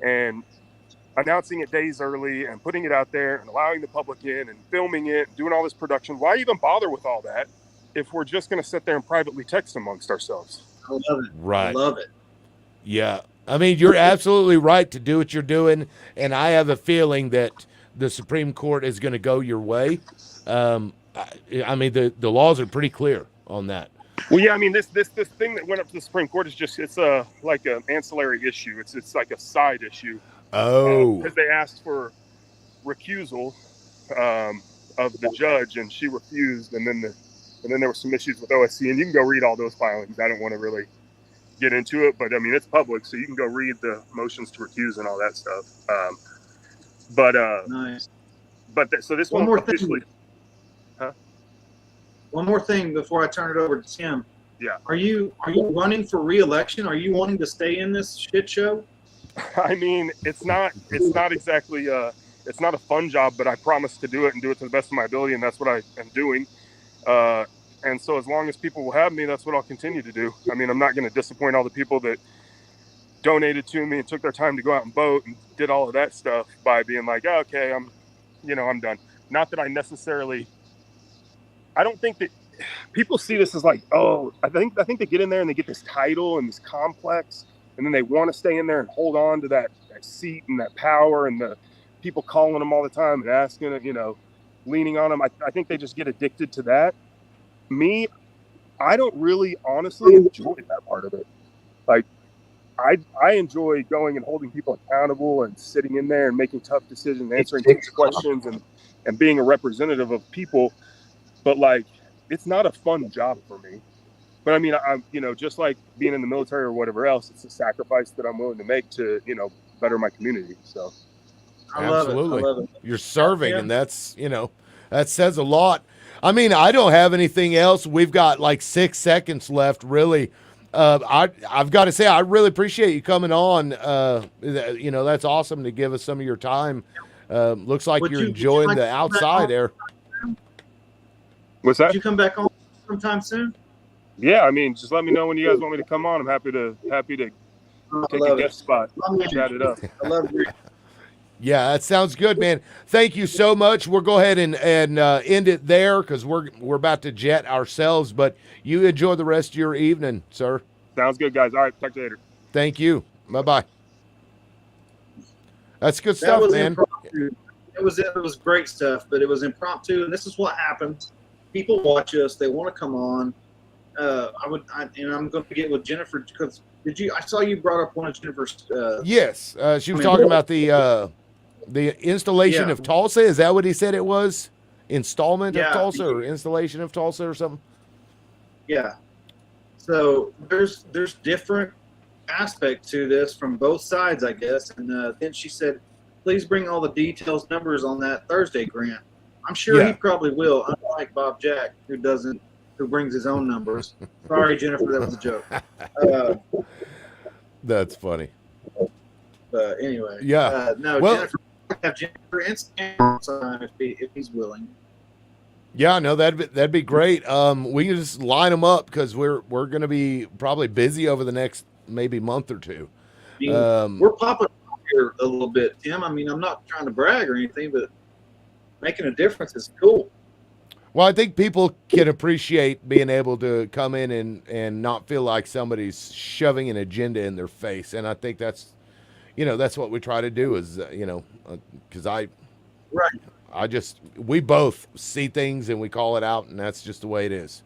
and announcing it days early and putting it out there and allowing the public in and filming it and doing all this production? Why even bother with all that if we're just going to sit there and privately text amongst ourselves? I love it. Right. I love it. Yeah. I mean, you're absolutely right to do what you're doing, and I have a feeling that the Supreme Court is going to go your way. I mean, the laws are pretty clear on that. Well, yeah, I mean, this thing that went up to the Supreme Court is just, it's like an ancillary issue. It's like a side issue. Oh. Because they asked for recusal of the judge, and she refused, and then there were some issues with OSC, and you can go read all those filings. I don't want to really get into it, but I mean, it's public, so you can go read the motions to recuse and all that stuff. Nice. So this One one more officially. thing. One more thing before I turn it over to Tim. Yeah. Are you running for re-election? Are you wanting to stay in this shit show? I mean, it's not exactly it's not a fun job, but I promise to do it and do it to the best of my ability, and that's what I am doing. And so as long as people will have me, that's what I'll continue to do. I mean, I'm not going to disappoint all the people that donated to me and took their time to go out and vote and did all of that stuff by being like, oh, okay, I'm done. Not that I don't think that people see this as like, oh, I think they get in there and they get this title and this complex, and then they want to stay in there and hold on to that seat and that power and the people calling them all the time and asking, leaning on them. I think they just get addicted to that. Me, I don't really honestly enjoy that part of it. Like, I enjoy going and holding people accountable and sitting in there and making tough decisions, answering questions and being a representative of people. But like, it's not a fun job for me. But I mean, I'm, you know, just like being in the military or whatever else, it's a sacrifice that I'm willing to make to, you know, better my community. So I love it. I Absolutely. love it. You're serving, Yeah. and that's, that says a lot. I mean, I don't have anything else. We've got like 6 seconds left, really. I've got to say, I really appreciate you coming on. That's awesome to give us some of your time. Looks like Would you're you enjoying like the to come back outside on? air. what's Did that? you come back on sometime soon? Yeah, I mean, just let me know when you guys want me to come on. I'm happy to I take a love guest it. spot, I'm with chat you. it up. I love your Yeah, that sounds good, man. Thank you so much. We'll go ahead and end it there because we're about to jet ourselves. But you enjoy the rest of your evening, sir. Sounds good, guys. All right, talk to you later. Thank you. Bye-bye. That's good That stuff, was man. impromptu. It was great stuff, but it was impromptu, and this is what happens. People watch us; they want to come on. I'm going to get with Jennifer because I saw you brought up one of Jennifer's. Yes, she was I mean, talking about the installation Yeah. of Tulsa. Is that what he said it was? Installment of Yeah. Tulsa or installation of Tulsa or something? Yeah. So there's different aspect to this from both sides, I guess. And then she said, "Please bring all the details, numbers on that Thursday grant." I'm sure Yeah. he probably will, unlike Bob Jack, who brings his own numbers. Sorry, Jennifer, that was a joke. That's funny. But anyway, Yeah. no, Well- Jennifer, have Jennifer and Stan sometime if he's willing. Yeah, no, that'd be great. We can just line them up because we're going to be probably busy over the next maybe month or two. I mean, we're popping up here a little bit, Tim. I mean, I'm not trying to brag or anything, but making a difference is cool. Well, I think people can appreciate being able to come in and not feel like somebody's shoving an agenda in their face. And I think that's what we try to do is, because Right. we both see things and we call it out, and that's just the way it is.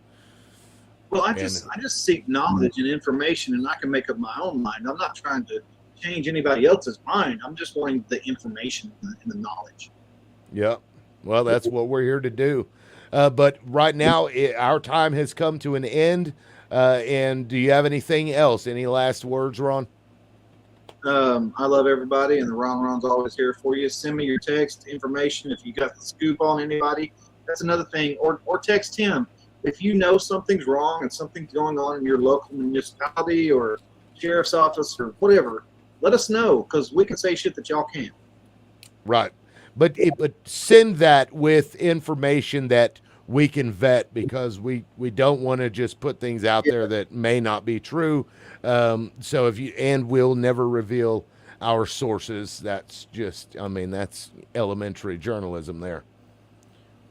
Well, I just seek knowledge and information, and I can make up my own mind. I'm not trying to change anybody else's mind. I'm just wanting the information and the knowledge. Yeah. Well, that's what we're here to do. But right now, our time has come to an end. And do you have anything else? Any last words, Ron? I love everybody, and the Ron's always here for you. Send me your text information if you got the scoop on anybody. That's another thing. Or text him. If you know something's wrong and something's going on in your local municipality or sheriff's office or whatever, let us know because we can say shit that y'all can't. Right. But send that with information that we can vet because we don't want to just put things out there that may not be true. So we'll never reveal our sources. That's just, that's elementary journalism there.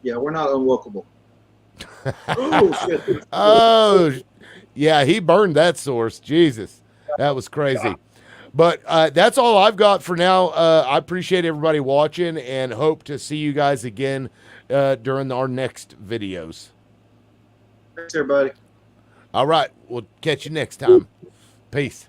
Yeah, we're not unwelcome. Oh, shit. Oh, yeah, he burned that source. Jesus, that was crazy. But that's all I've got for now. I appreciate everybody watching and hope to see you guys again during our next videos. Thanks, everybody. All right, we'll catch you next time. Peace.